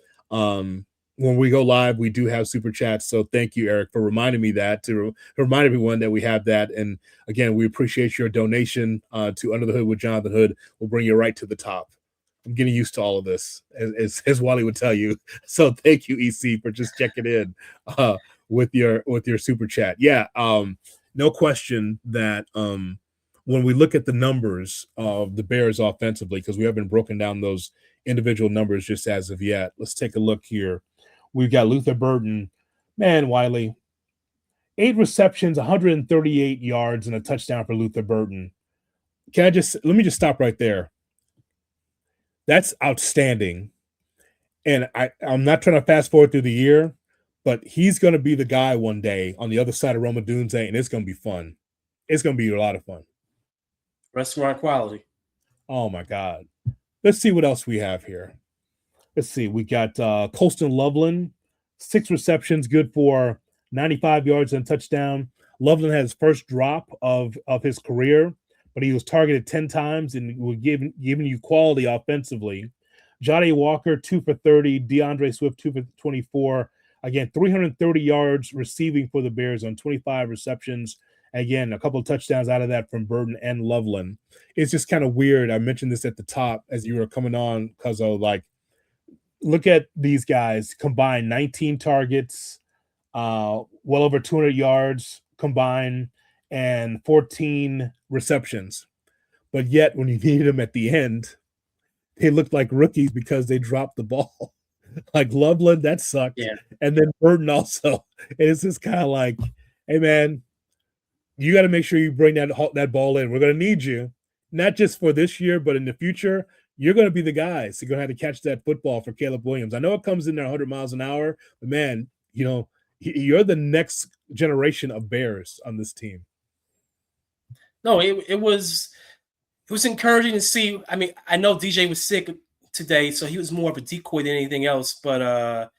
When we go live, we do have super chats. So thank you, Eric, for reminding me to remind everyone that we have that. And again, we appreciate your donation to Under the Hood with Jonathan Hood. We'll bring you right to the top. I'm getting used to all of this, as Wiley would tell you. So thank you, EC, for just checking in with your super chat. Yeah, no question that when we look at the numbers of the Bears offensively, because we haven't broken down those individual numbers just as of yet. Let's take a look here. We've got Luther Burden. Man, Wiley, 8 receptions, 138 yards, and a touchdown for Luther Burden. Let me just stop right there. That's outstanding. And I'm not trying to fast forward through the year, but he's going to be the guy one day on the other side of Roma Dunze, and it's going to be fun. It's going to be a lot of fun. Restaurant quality. Oh, my God. Let's see what else we have here. Let's see. We got Colston Loveland, 6 receptions, good for 95 yards and a touchdown. Loveland had his first drop of his career, but he was targeted 10 times and was giving you quality offensively. Johnny Walker, 2 for 30. DeAndre Swift, 2 for 24. Again, 330 yards receiving for the Bears on 25 receptions Again, a couple of touchdowns out of that from Burton and Loveland. It's just kind of weird. I mentioned this at the top as you were coming on, because of like, look at these guys combined 19 targets, well over 200 yards combined, and 14 receptions. But yet, when you needed them at the end, they looked like rookies because they dropped the ball. Like Loveland, that sucked. Yeah. And then Burton also. And it's just kind of like, hey, man, you got to make sure you bring that ball in. We're going to need you, not just for this year, but in the future. You're going to be the guys. You're going to have to catch that football for Caleb Williams. I know it comes in there 100 miles an hour, but, man, you know, you're the next generation of Bears on this team. No, it was encouraging to see. I mean, I know DJ was sick today, so he was more of a decoy than anything else. But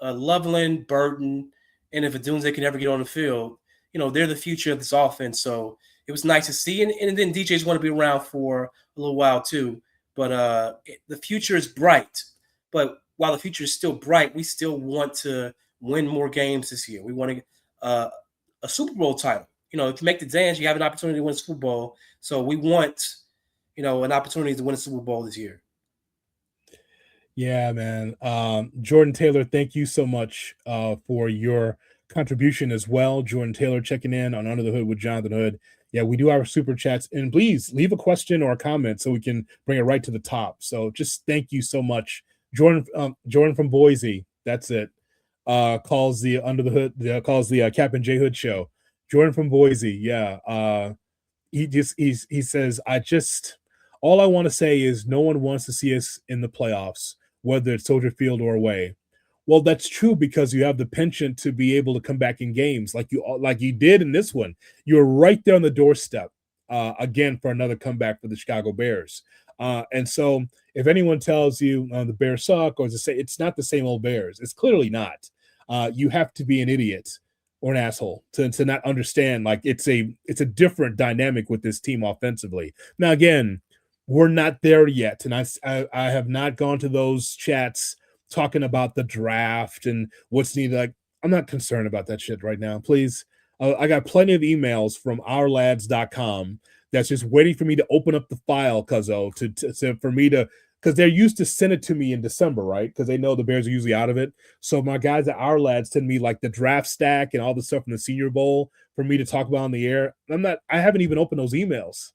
Loveland, Burton, and if Adunze can ever get on the field, you know, they're the future of this offense. So it was nice to see. And then DJ's going to be around for a little while too. But the future is bright. But while the future is still bright, we still want to win more games this year. We want to get a Super Bowl title. You know, if you make the dance, you have an opportunity to win a Super Bowl. So we want, you know, an opportunity to win a Super Bowl this year. Yeah, man. Jordan Taylor, thank you so much for your contribution as well. Jordan Taylor checking in on Under the Hood with Jonathan Hood. Yeah, we do our super chats, and please leave a question or a comment so we can bring it right to the top. So just thank you so much. Jordan from Boise, that's it. Calls the Under the Hood, calls the Captain J Hood show. Jordan from Boise, yeah. He says, all I want to say is no one wants to see us in the playoffs, whether it's Soldier Field or away. Well, that's true because you have the penchant to be able to come back in games like you did in this one. You're right there on the doorstep again for another comeback for the Chicago Bears. And so if anyone tells you the Bears suck or to say it's not the same old Bears, it's clearly not. You have to be an idiot or an asshole to not understand like it's a different dynamic with this team offensively. Now, again, we're not there yet. And I have not gone to those chats talking about the draft and what's needed. Like, I'm not concerned about that shit right now. Please. I got plenty of emails from ourlads.com that's just waiting for me to open up the file, cuzzo, for me to, because they're used to send it to me in December, right? Because they know the Bears are usually out of it. So my guys at Our Lads send me like the draft stack and all the stuff from the Senior Bowl for me to talk about on the air. I haven't even opened those emails.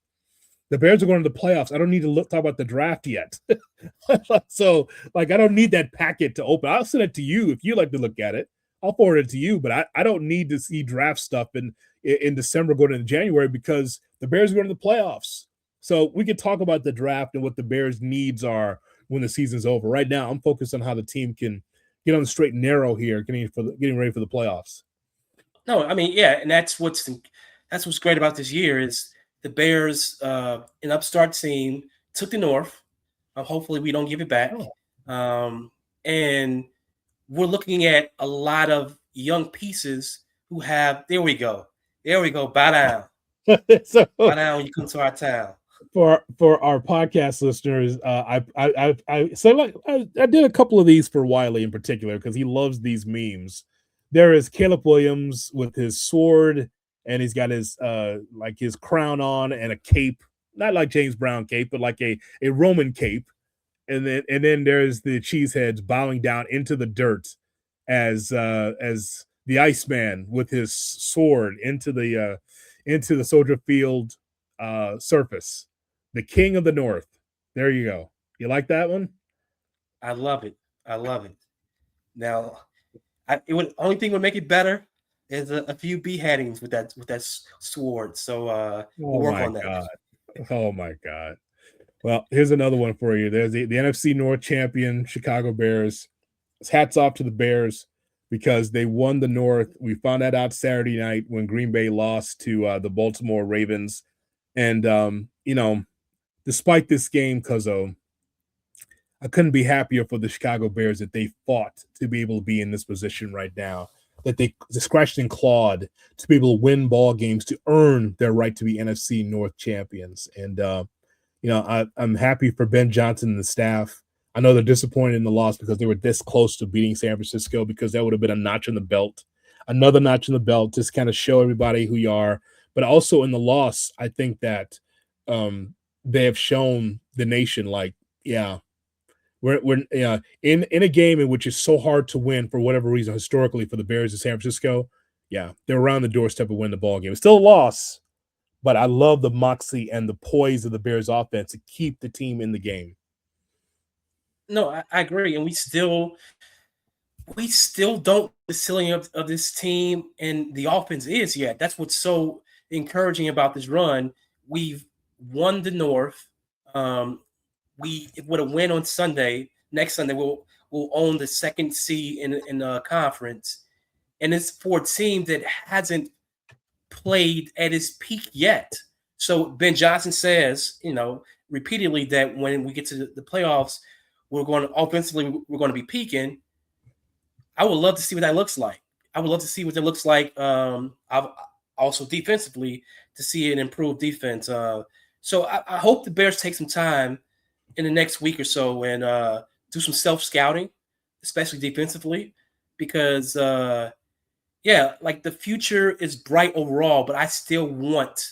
The Bears are going to the playoffs. I don't need to talk about the draft yet. So, like, I don't need that packet to open. I'll send it to you if you like to look at it. I'll forward it to you, but I don't need to see draft stuff in December going into January because the Bears are going to the playoffs. So we can talk about the draft and what the Bears' needs are when the season's over. Right now, I'm focused on how the team can get on the straight and narrow here, getting ready for the playoffs. No, I mean, yeah, and that's what's great about this year is the Bears, an upstart team, took the North. Hopefully, we don't give it back. And we're looking at a lot of young pieces who have. There we go. Bow down. Bow down. You come to our town. For our podcast listeners, I did a couple of these for Wiley in particular because he loves these memes. There is Caleb Williams with his sword, and he's got his his crown on and a cape, not like James Brown cape, but like a Roman cape. And then there's the cheeseheads bowing down into the dirt as the Iceman with his sword into the Soldier Field surface. The King of the North. There you go. You like that one? I love it. Now, only thing would make it better is a few beheadings with that sword. So we'll work on that. Oh my God. Well, here's another one for you. There's the NFC North champion Chicago Bears. Hats off to the Bears because they won the North. We found that out Saturday night when Green Bay lost to the Baltimore Ravens. And, despite this game, Cuzzo, I couldn't be happier for the Chicago Bears that they fought to be able to be in this position right now, that they scratched and clawed to be able to win ball games to earn their right to be NFC North champions. And, I'm happy for Ben Johnson and the staff. I know they're disappointed in the loss because they were this close to beating San Francisco because that would have been a notch in the belt. another notch in the belt, just kind of show everybody who you are. But also in the loss, I think that they have shown the nation, like, yeah, we're in a game in which is so hard to win for whatever reason historically for the Bears in San Francisco. Yeah, they're around the doorstep of win the ball game. It's still a loss, but I love the moxie and the poise of the Bears offense to keep the team in the game. No, I agree, and we still don't the ceiling of this team and the offense is yet. That's what's so encouraging about this run. We've won the North. We with a win on Sunday, next Sunday we'll own the second seed in the conference, and it's for a team that hasn't played at its peak yet. So Ben Johnson says, repeatedly that when we get to the playoffs, we're going to be peaking. I would love to see what that looks like. I would love to see what that looks like. Also defensively to see an improved defense. So I hope the Bears take some time in the next week or so and do some self-scouting, especially defensively, because like the future is bright overall, but I still want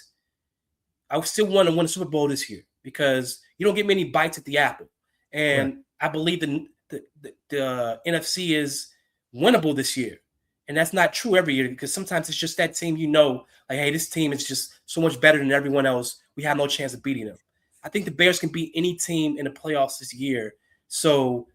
to win a Super Bowl this year because you don't get many bites at the apple. And right. I believe the NFC is winnable this year. And that's not true every year because sometimes it's just that team, like, hey, this team is just so much better than everyone else. We have no chance of beating them. I think the Bears can beat any team in the playoffs this year. So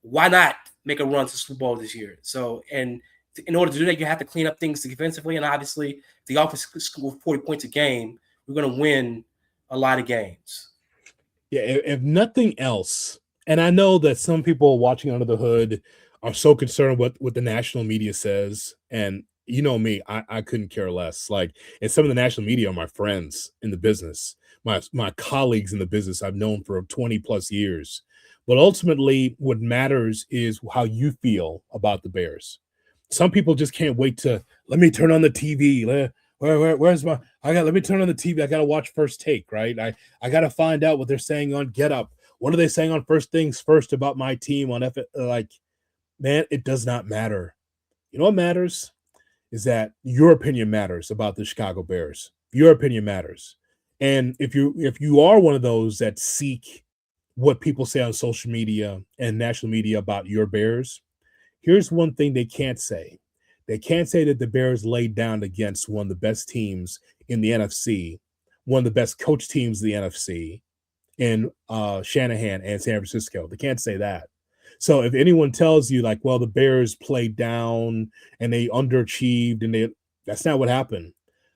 why not make a run to Super Bowl this year? So, and in order to do that, you have to clean up things defensively. And obviously, if the offense scores 40 points a game, we're going to win a lot of games. Yeah, if nothing else, and I know that some people watching under the hood are so concerned with what the national media says. And you know me, I couldn't care less. Like, and some of the national media are my friends in the business, my colleagues in the business I've known for 20 plus years. But ultimately, what matters is how you feel about the Bears. Some people just can't wait to let me turn on the TV. Where's my? Let me turn on the TV. I got to watch First Take, right? I got to find out what they're saying on Get Up. What are they saying on First Things First about my team on F? Like, man, it does not matter. You know what matters is that your opinion matters about the Chicago Bears. Your opinion matters, and if you are one of those that seek what people say on social media and national media about your Bears, here's one thing they can't say. They can't say that the Bears laid down against one of the best teams in the NFC, one of the best coach teams in the NFC, in Shanahan and San Francisco. They can't say that. So if anyone tells you, like, well, the Bears played down and they underachieved, and that's not what happened.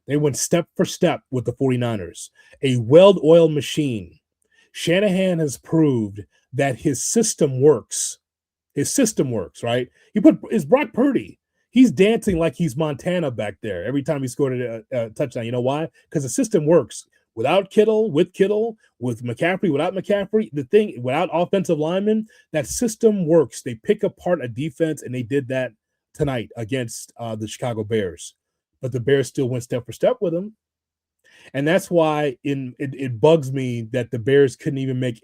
They went step for step with the 49ers, a well-oiled machine. Shanahan has proved that his system works. His system works, right? It's Brock Purdy. He's dancing like he's Montana back there every time he scored a touchdown. You know why? Because the system works. Without Kittle, with McCaffrey, without McCaffrey, without offensive linemen, that system works. They pick apart a defense, and they did that tonight against the Chicago Bears. But the Bears still went step for step with them. And that's why it bugs me that the Bears couldn't even make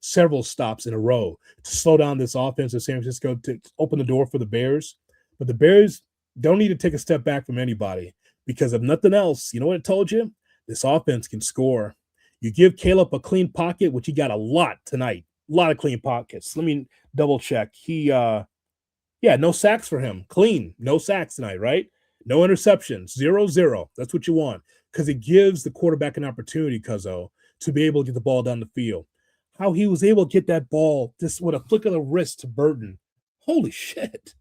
several stops in a row to slow down this offense of San Francisco to open the door for the Bears. But the Bears don't need to take a step back from anybody because if nothing else, you know what it told you? This offense can score. You give Caleb a clean pocket, which he got a lot tonight. A lot of clean pockets. Let me double check. No sacks for him. Clean. No sacks tonight, right? No interceptions. 0-0. That's what you want because it gives the quarterback an opportunity, Cuzzo, to be able to get the ball down the field. How he was able to get that ball just with a flick of the wrist to Burton. Holy shit.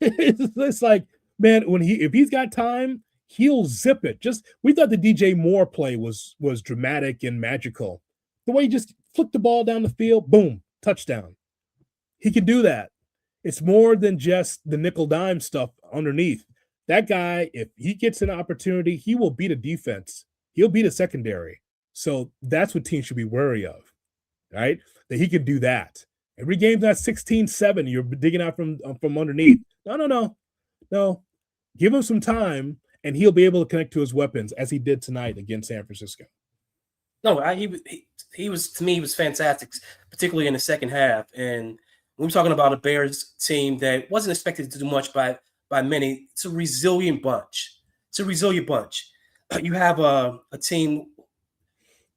It's like, man, if he's got time, he'll zip it. We thought the DJ Moore play was dramatic and magical. The way he just flicked the ball down the field, boom, touchdown. He can do that. It's more than just the nickel dime stuff underneath. That guy, if he gets an opportunity, he will beat a defense. He'll beat a secondary. So that's what teams should be wary of, right? That he can do that. Every game's not 16-7. You're digging out from underneath. No. Give him some time, and he'll be able to connect to his weapons as he did tonight against San Francisco. No, he was to me, he was fantastic, particularly in the second half. And we were talking about a Bears team that wasn't expected to do much by by many. It's a resilient bunch. It's a resilient bunch. You have a team.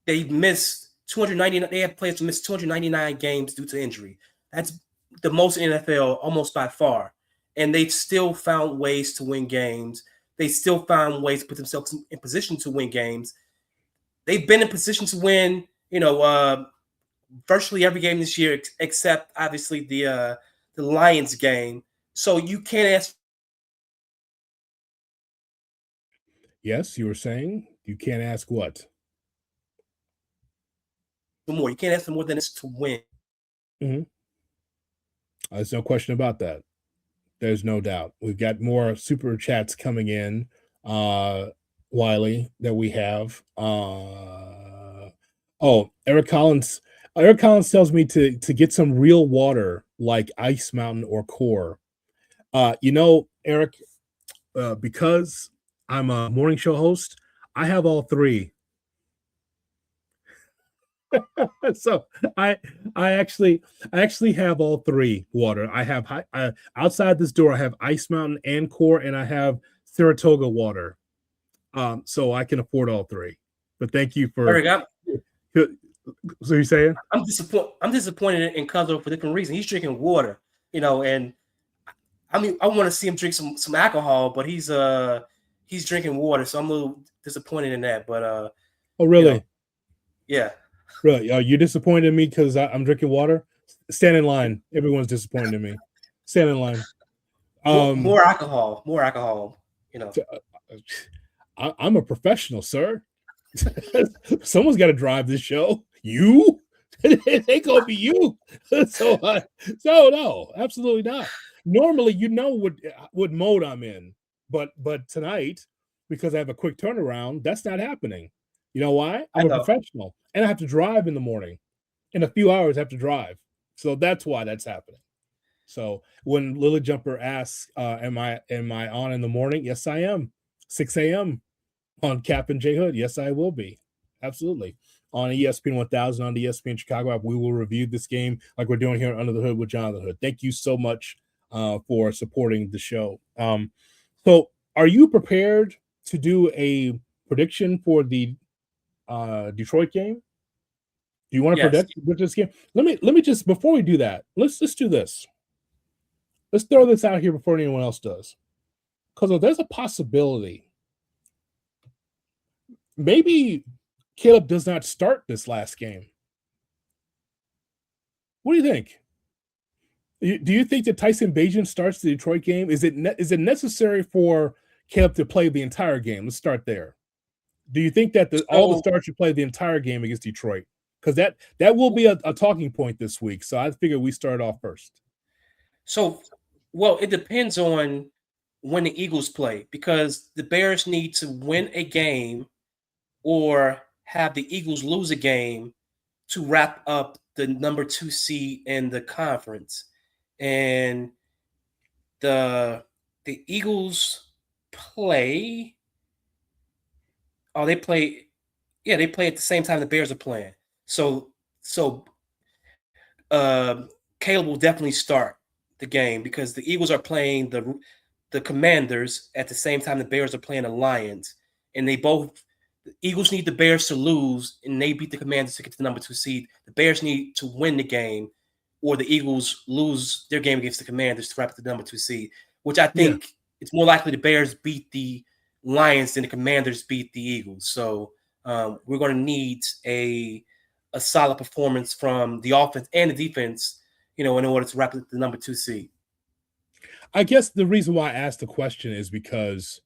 They missed 299. They have players who missed 299 games due to injury. That's the most in NFL, almost by far. And they still found ways to win games. They still found ways to put themselves in position to win games. They've been in position to win, virtually every game this year, except obviously the Lions game. So you can't ask. Yes, you were saying you can't ask what? For more. You can't ask for more than this to win. Mm-hmm. There's no question about that. There's no doubt. We've got more super chats coming in, Wiley, that we have. Eric Collins. Eric Collins tells me to get some real water like Ice Mountain or Core. Eric, because I'm a morning show host, I have all three. So I actually have all three water. I have outside this door. I have Ice Mountain and Core, and I have Saratoga water. So I can afford all three. But thank you for. Eric, so you're saying? I'm disappointed in Cutler for different reasons. He's drinking water, and I mean I want to see him drink some alcohol, but he's drinking water, so I'm a little disappointed in that. But oh really? Yeah. Really? You're disappointed in me because I'm drinking water? Stand in line. Everyone's disappointed in me. Stand in line. More alcohol. I'm a professional, sir. Someone's got to drive this show. You? It ain't gonna be you. So no, absolutely not. Normally, what mode I'm in, but tonight, because I have a quick turnaround, that's not happening. You know why? I'm a professional, and I have to drive in the morning. In a few hours, I have to drive. So that's why that's happening. So when Lily Jumper asks, am I on in the morning? Yes, I am. 6 a.m. on Cap and J Hood. Yes, I will be. Absolutely. On ESPN 1000, on the ESPN Chicago app, we will review this game like we're doing here Under the Hood with Jonathan Hood. Thank you so much for supporting the show. So are you prepared to do a prediction for the Detroit game? Do you want to predict this game? Let me just, before we do that, let's just do this. Let's throw this out here before anyone else does. Because there's a possibility maybe Caleb does not start this last game. What do you think? Do you think that Tyson Bagent starts the Detroit game? Is it necessary for Caleb to play the entire game? Let's start there. Do you think that all the stars should play the entire game against Detroit? Because that will be a talking point this week. So I figure we start off first. So, well, it depends on when the Eagles play, because the Bears need to win a game or have the Eagles lose a game to wrap up the number 2 seed in the conference. And the Eagles play. Oh, they play at the same time the Bears are playing. So Caleb will definitely start the game because the Eagles are playing the Commanders at the same time the Bears are playing the Lions. And the Eagles need the Bears to lose, and they beat the Commanders to get to the number 2 seed. The Bears need to win the game, or the Eagles lose their game against the Commanders to wrap up the number 2 seed, which I think it's more likely the Bears beat the Lions than the Commanders beat the Eagles. So we're going to need a solid performance from the offense and the defense, in order to wrap up the number 2 seed. I guess the reason why I asked the question is because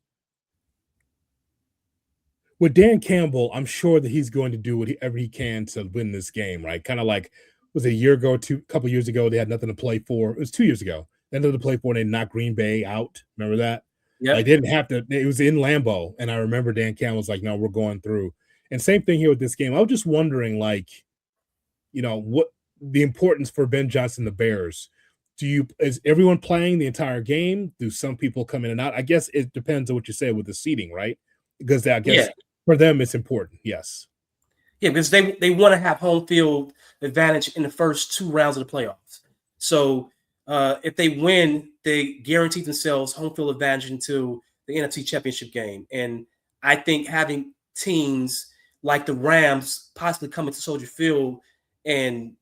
with Dan Campbell, I'm sure that he's going to do whatever he can to win this game, right? Kind of like, was it a year ago, a couple years ago, they had nothing to play for. It was 2 years ago. They had nothing to play for, and they knocked Green Bay out. Remember that? Yeah. They didn't have to. It was in Lambeau, and I remember Dan Campbell was like, no, we're going through. And same thing here with this game. I was just wondering, what the importance for Ben Johnson, the Bears. Is everyone playing the entire game? Do some people come in and out? I guess it depends on what you say with the seating, right? Because I guess for them it's important. Yes. Yeah, because they want to have home field advantage in the first 2 rounds of the playoffs. So if they win, they guarantee themselves home field advantage into the NFC Championship game. And I think having teams like the Rams possibly coming to Soldier Field in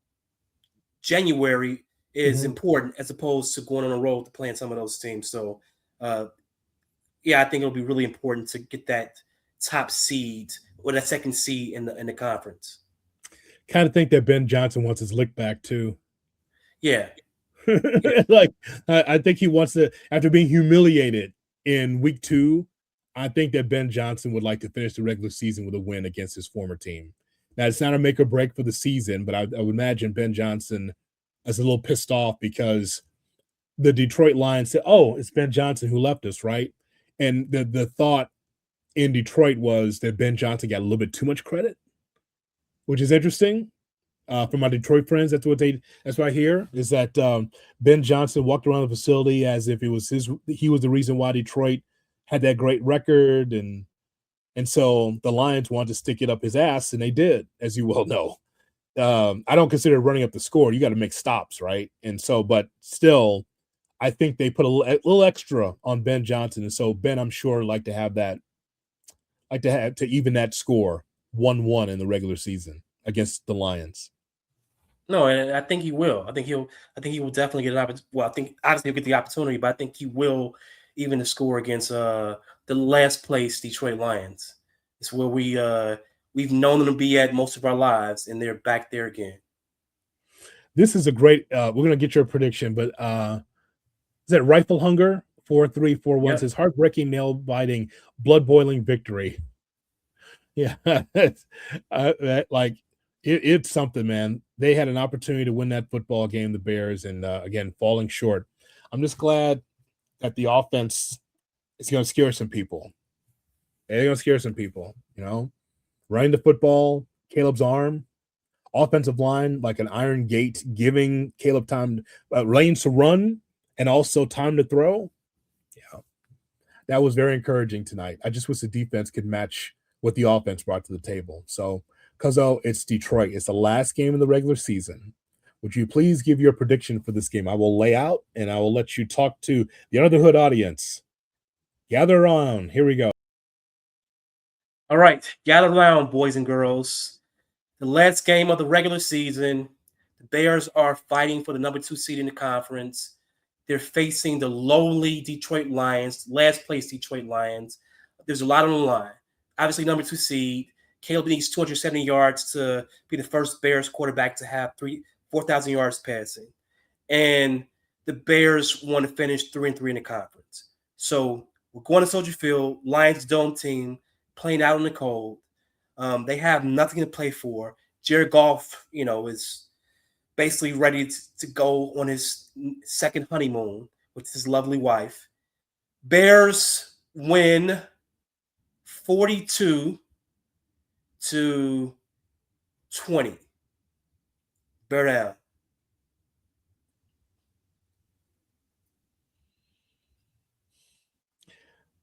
January is important as opposed to going on a road to playing some of those teams. So, yeah, I think it'll be really important to get that top seed or that second seed in the conference. Kind of think that Ben Johnson wants his lick back too. Yeah. Like I think he wants to, after being humiliated in week 2, I think that Ben Johnson would like to finish the regular season with a win against his former team. Now, it's not a make or break for the season, but I would imagine Ben Johnson is a little pissed off because the Detroit Lions said, "Oh, it's Ben Johnson who left us," right? And the thought in Detroit was that Ben Johnson got a little bit too much credit, which is interesting. From my Detroit friends, that's what I hear, is that Ben Johnson walked around the facility as if he was the reason why Detroit had that great record, and so the Lions wanted to stick it up his ass, and they did, as you well know. I don't consider running up the score. You got to make stops, right? And so, but still, I think they put a little extra on Ben Johnson, and so Ben, I'm sure, like to even that score 1-1 in the regular season against the Lions. No, and I think he will. I think he will definitely get an opportunity. Well, I think obviously he'll get the opportunity, but I think he will even the score against the last place Detroit Lions. It's where we've known them to be at most of our lives, and they're back there again. This is a great. We're gonna get your prediction, but is that Rifle Hunger 4341 Yep. says heartbreaking, nail biting, blood boiling victory. Yeah, it's something, man. They had an opportunity to win that football game, the Bears, and again, falling short. I'm just glad that the offense is going to scare some people. They're going to scare some people, running the football, Caleb's arm, offensive line like an iron gate, giving Caleb time, lanes to run, and also time to throw. Yeah, that was very encouraging tonight. I just wish the defense could match what the offense brought to the table. So, Cuzzo, it's Detroit. It's the last game of the regular season. Would you please give your prediction for this game? I will lay out, and I will let you talk to the Under the Hood audience. Gather around. Here we go. All right, gather around, boys and girls. The last game of the regular season. The Bears are fighting for the number 2 seed in the conference. They're facing the lowly Detroit Lions, last place Detroit Lions. There's a lot on the line. Obviously, number 2 seed. Caleb needs 270 yards to be the first Bears quarterback to have 4,000 yards passing. And the Bears want to finish 3-3 in the conference. So we're going to Soldier Field, Lions Dome team, playing out in the cold. They have nothing to play for. Jared Goff, is basically ready to go on his second honeymoon with his lovely wife. Bears win 42-20. Bear down.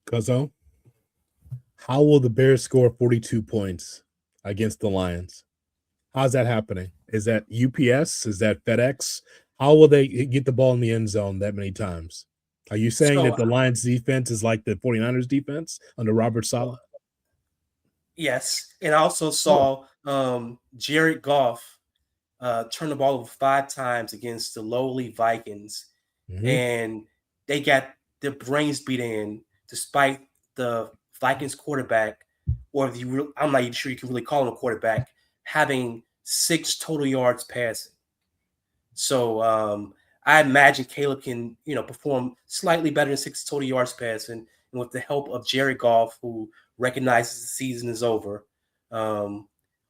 Cuzzo, how will the Bears score 42 points against the Lions? How's that happening? Is that UPS? Is that FedEx? How will they get the ball in the end zone that many times? Are you saying that the Lions defense is like the 49ers defense under Robert Saleh? Yes. And I also saw Jared Goff turn the ball over 5 times against the lowly Vikings. Mm-hmm. And they got their brains beat in despite the Vikings quarterback, or I'm not even sure you can really call him a quarterback, having 6 total yards passing. So I imagine Caleb can, perform slightly better than 6 total yards passing. And with the help of Jared Goff, who recognizes the season is over,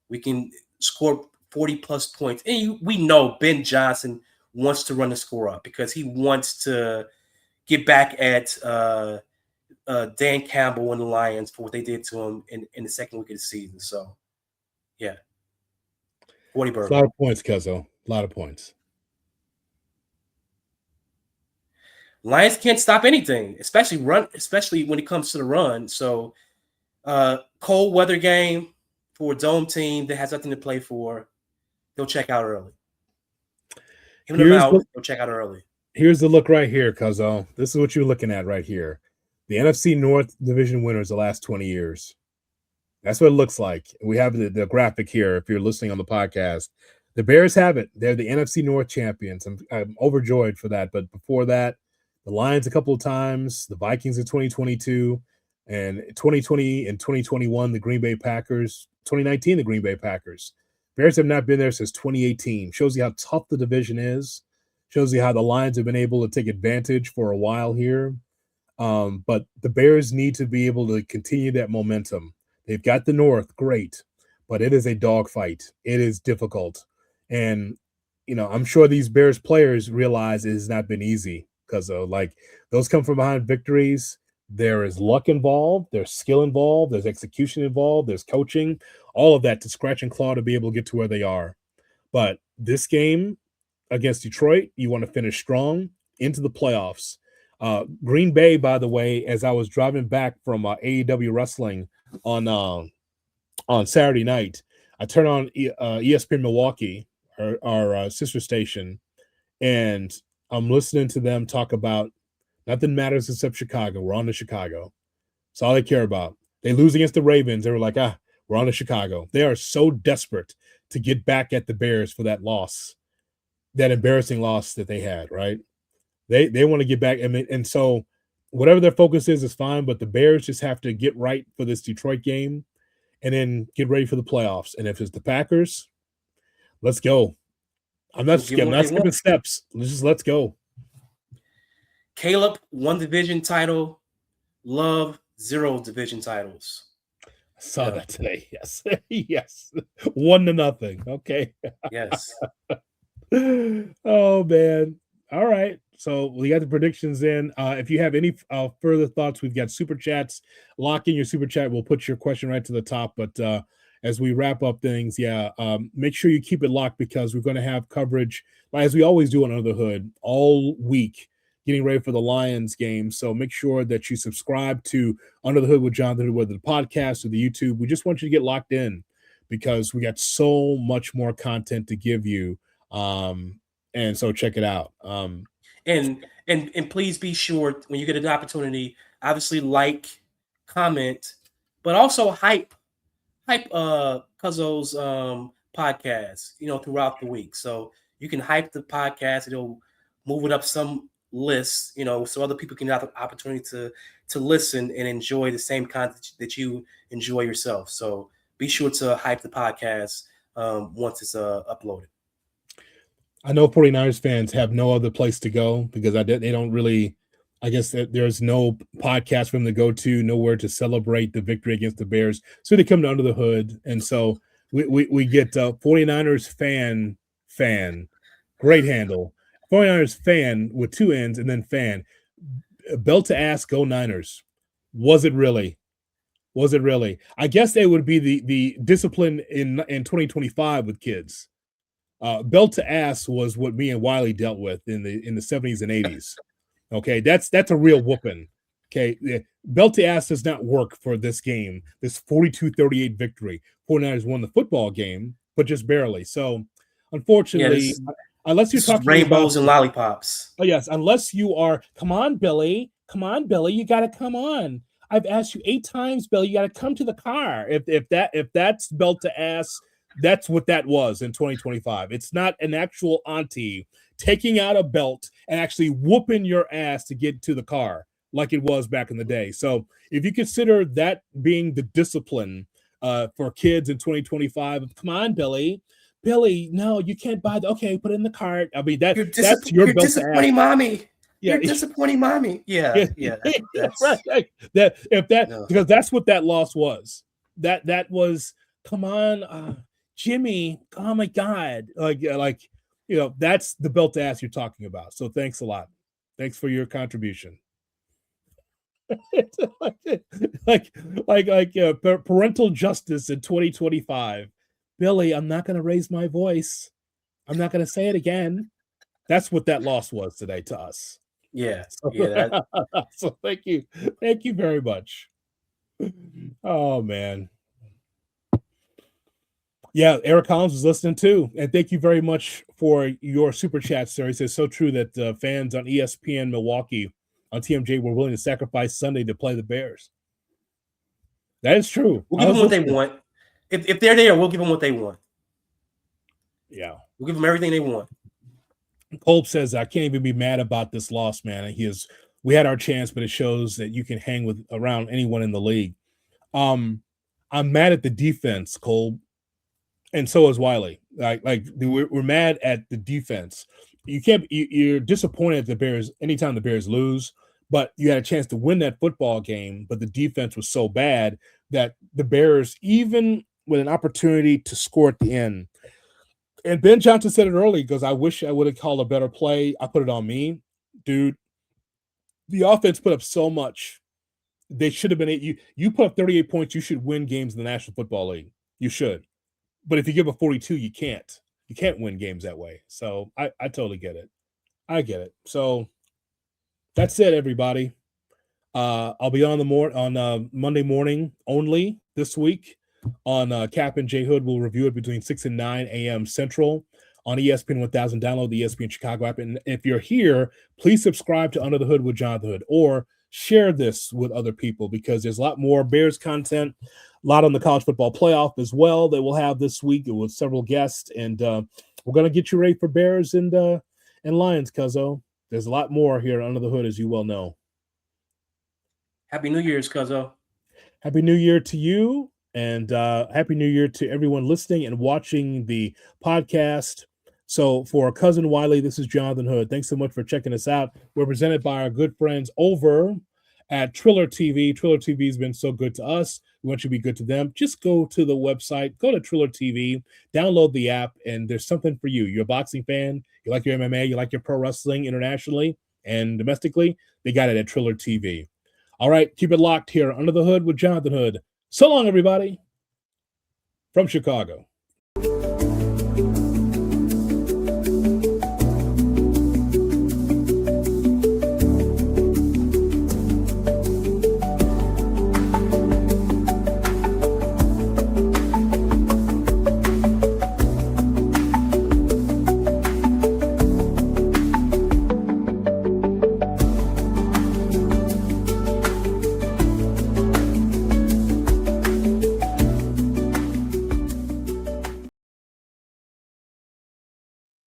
we can score 40-plus points. And we know Ben Johnson wants to run the score up because he wants to get back at Dan Campbell and the Lions for what they did to him in the second week of the season. So, yeah. 40 burger. A lot of points, Cuzzo. A lot of points. Lions can't stop anything, especially when it comes to the run. So, cold weather game for a dome team that has nothing to play for, they'll check out early. They'll check out early. Here's the look right here, Cuzzo. This is what you're looking at right here. The NFC North division winners the last 20 years. That's what it looks like. We have the graphic here if you're listening on the podcast. The Bears have it. They're the NFC North champions. I'm overjoyed for that. But before that, the Lions a couple of times, the Vikings in 2022, and 2020 and 2021, the Green Bay Packers, 2019, the Green Bay Packers. Bears have not been there since 2018. Shows you how tough the division is. Shows you how the Lions have been able to take advantage for a while here. But the Bears need to be able to continue that momentum. They've got the North, great, but it is a dogfight. It is difficult. And, I'm sure these Bears players realize it has not been easy because, those come from behind victories. There is luck involved. There's skill involved. There's execution involved. There's coaching, all of that to scratch and claw to be able to get to where they are. But this game against Detroit, you want to finish strong into the playoffs. Green Bay, by the way, as I was driving back from AEW Wrestling on Saturday night, I turned on ESPN Milwaukee, our sister station, and I'm listening to them talk about nothing matters except Chicago. We're on to Chicago. That's all they care about. They lose against the Ravens. They were like, we're on to Chicago. They are so desperate to get back at the Bears for that loss, that embarrassing loss that they had, right? They want to get back. And so whatever their focus is fine, but the Bears just have to get right for this Detroit game and then get ready for the playoffs. And if it's the Packers, let's go. I'm not skipping steps. Let's go. Caleb, 1 division title. Love, 0 division titles. I saw that today. Yes. Yes. 1-0. Okay. Yes. Oh, man. All right. So we got the predictions in. If you have any further thoughts, we've got super chats. Lock in your super chat. We'll put your question right to the top. But as we wrap up things, make sure you keep it locked because we're going to have coverage, as we always do on Under the Hood, all week, getting ready for the Lions game. So make sure that you subscribe to Under the Hood with Jonathan, whether the podcast or the YouTube. We just want you to get locked in because we got so much more content to give you. And so check it out. And please be sure when you get an opportunity, obviously like, comment, but also hype Cuzzo's podcast, throughout the week. So you can hype the podcast, it'll move it up some lists, so other people can have the opportunity to listen and enjoy the same content that you enjoy yourself. So be sure to hype the podcast once it's uploaded. I know 49ers fans have no other place to go because they don't really, I guess there's no podcast for them to go to, nowhere to celebrate the victory against the Bears. So they come to Under the Hood. And so we get 49ers fan, great handle. 49ers fan with 2 N's and then fan. Belt to ass, go Niners. Was it really? Was it really? I guess they would be the discipline in 2025 with kids. Belt to ass was what me and Wiley dealt with in the 70s and 80s. Okay, that's a real whooping. Okay, belt to ass does not work for this game. This 42-38 victory. 49ers won the football game, but just barely. So, unfortunately, unless you're talking rainbows and lollipops. Oh yes, unless you are. Come on, Billy. You got to come on. I've asked you 8 times, Billy. You got to come to the car. If that's belt to ass. That's what that was in 2025. It's not an actual auntie taking out a belt and actually whooping your ass to get to the car like it was back in the day. So if you consider that being the discipline for kids in 2025, come on, Billy, no, you can't buy okay, put it in the cart. I mean, that's your you're belt disappointing mommy. Yeah, you're disappointing mommy. Yeah. That's right. Because that's what that loss was. That was, come on, Jimmy, oh my God. That's the belt to ass you're talking about. So thanks a lot. Thanks for your contribution. Parental justice in 2025. Billy, I'm not going to raise my voice. I'm not going to say it again. That's what that loss was today to us. Yeah. So thank you. Thank you very much. Oh, man. Yeah, Eric Collins is listening too. And thank you very much for your super chat, sir. He says, so true that fans on ESPN Milwaukee on TMJ were willing to sacrifice Sunday to play the Bears. That is true. We'll give them what they want. If they're there, we'll give them what they want. Yeah. We'll give them everything they want. Kolb says, I can't even be mad about this loss, man. We had our chance, but it shows that you can hang with around anyone in the league. I'm mad at the defense, Kolb. And so is Wiley. We're mad at the defense. You're disappointed at the Bears anytime the Bears lose, but you had a chance to win that football game, but the defense was so bad that the Bears, even with an opportunity to score at the end, and Ben Johnson said it early because I wish I would have called a better play. I put it on me. Dude, the offense put up so much. They should have been you put up 38 points, you should win games in the National Football League. You should. But if you give a 42, you can't. You can't win games that way. So I totally get it. I get it. So that's it, everybody. I'll be on Monday morning only this week on Cap and J Hood. We'll review it between 6 and 9 a.m. Central on ESPN 1000. Download the ESPN Chicago app. And if you're here, please subscribe to Under the Hood with Jonathan Hood or share this with other people because there's a lot more Bears content, a lot on the college football playoff as well that we'll have this week with several guests. And we're going to get you ready for Bears and Lions, Cuzzo. There's a lot more here under the hood, as you well know. Happy New Year's, Cuzzo. Happy New Year to you, and Happy New Year to everyone listening and watching the podcast. So for Cousin Wiley, this is Jonathan Hood. Thanks so much for checking us out. We're presented by our good friends over at Triller TV. Triller TV has been so good to us. We want you to be good to them. Just go to the website, go to Triller TV, download the app, and there's something for you. You're a boxing fan, you like your MMA, you like your pro wrestling internationally and domestically, they got it at Triller TV. All right, keep it locked here under the hood with Jonathan Hood. So long, everybody, from Chicago.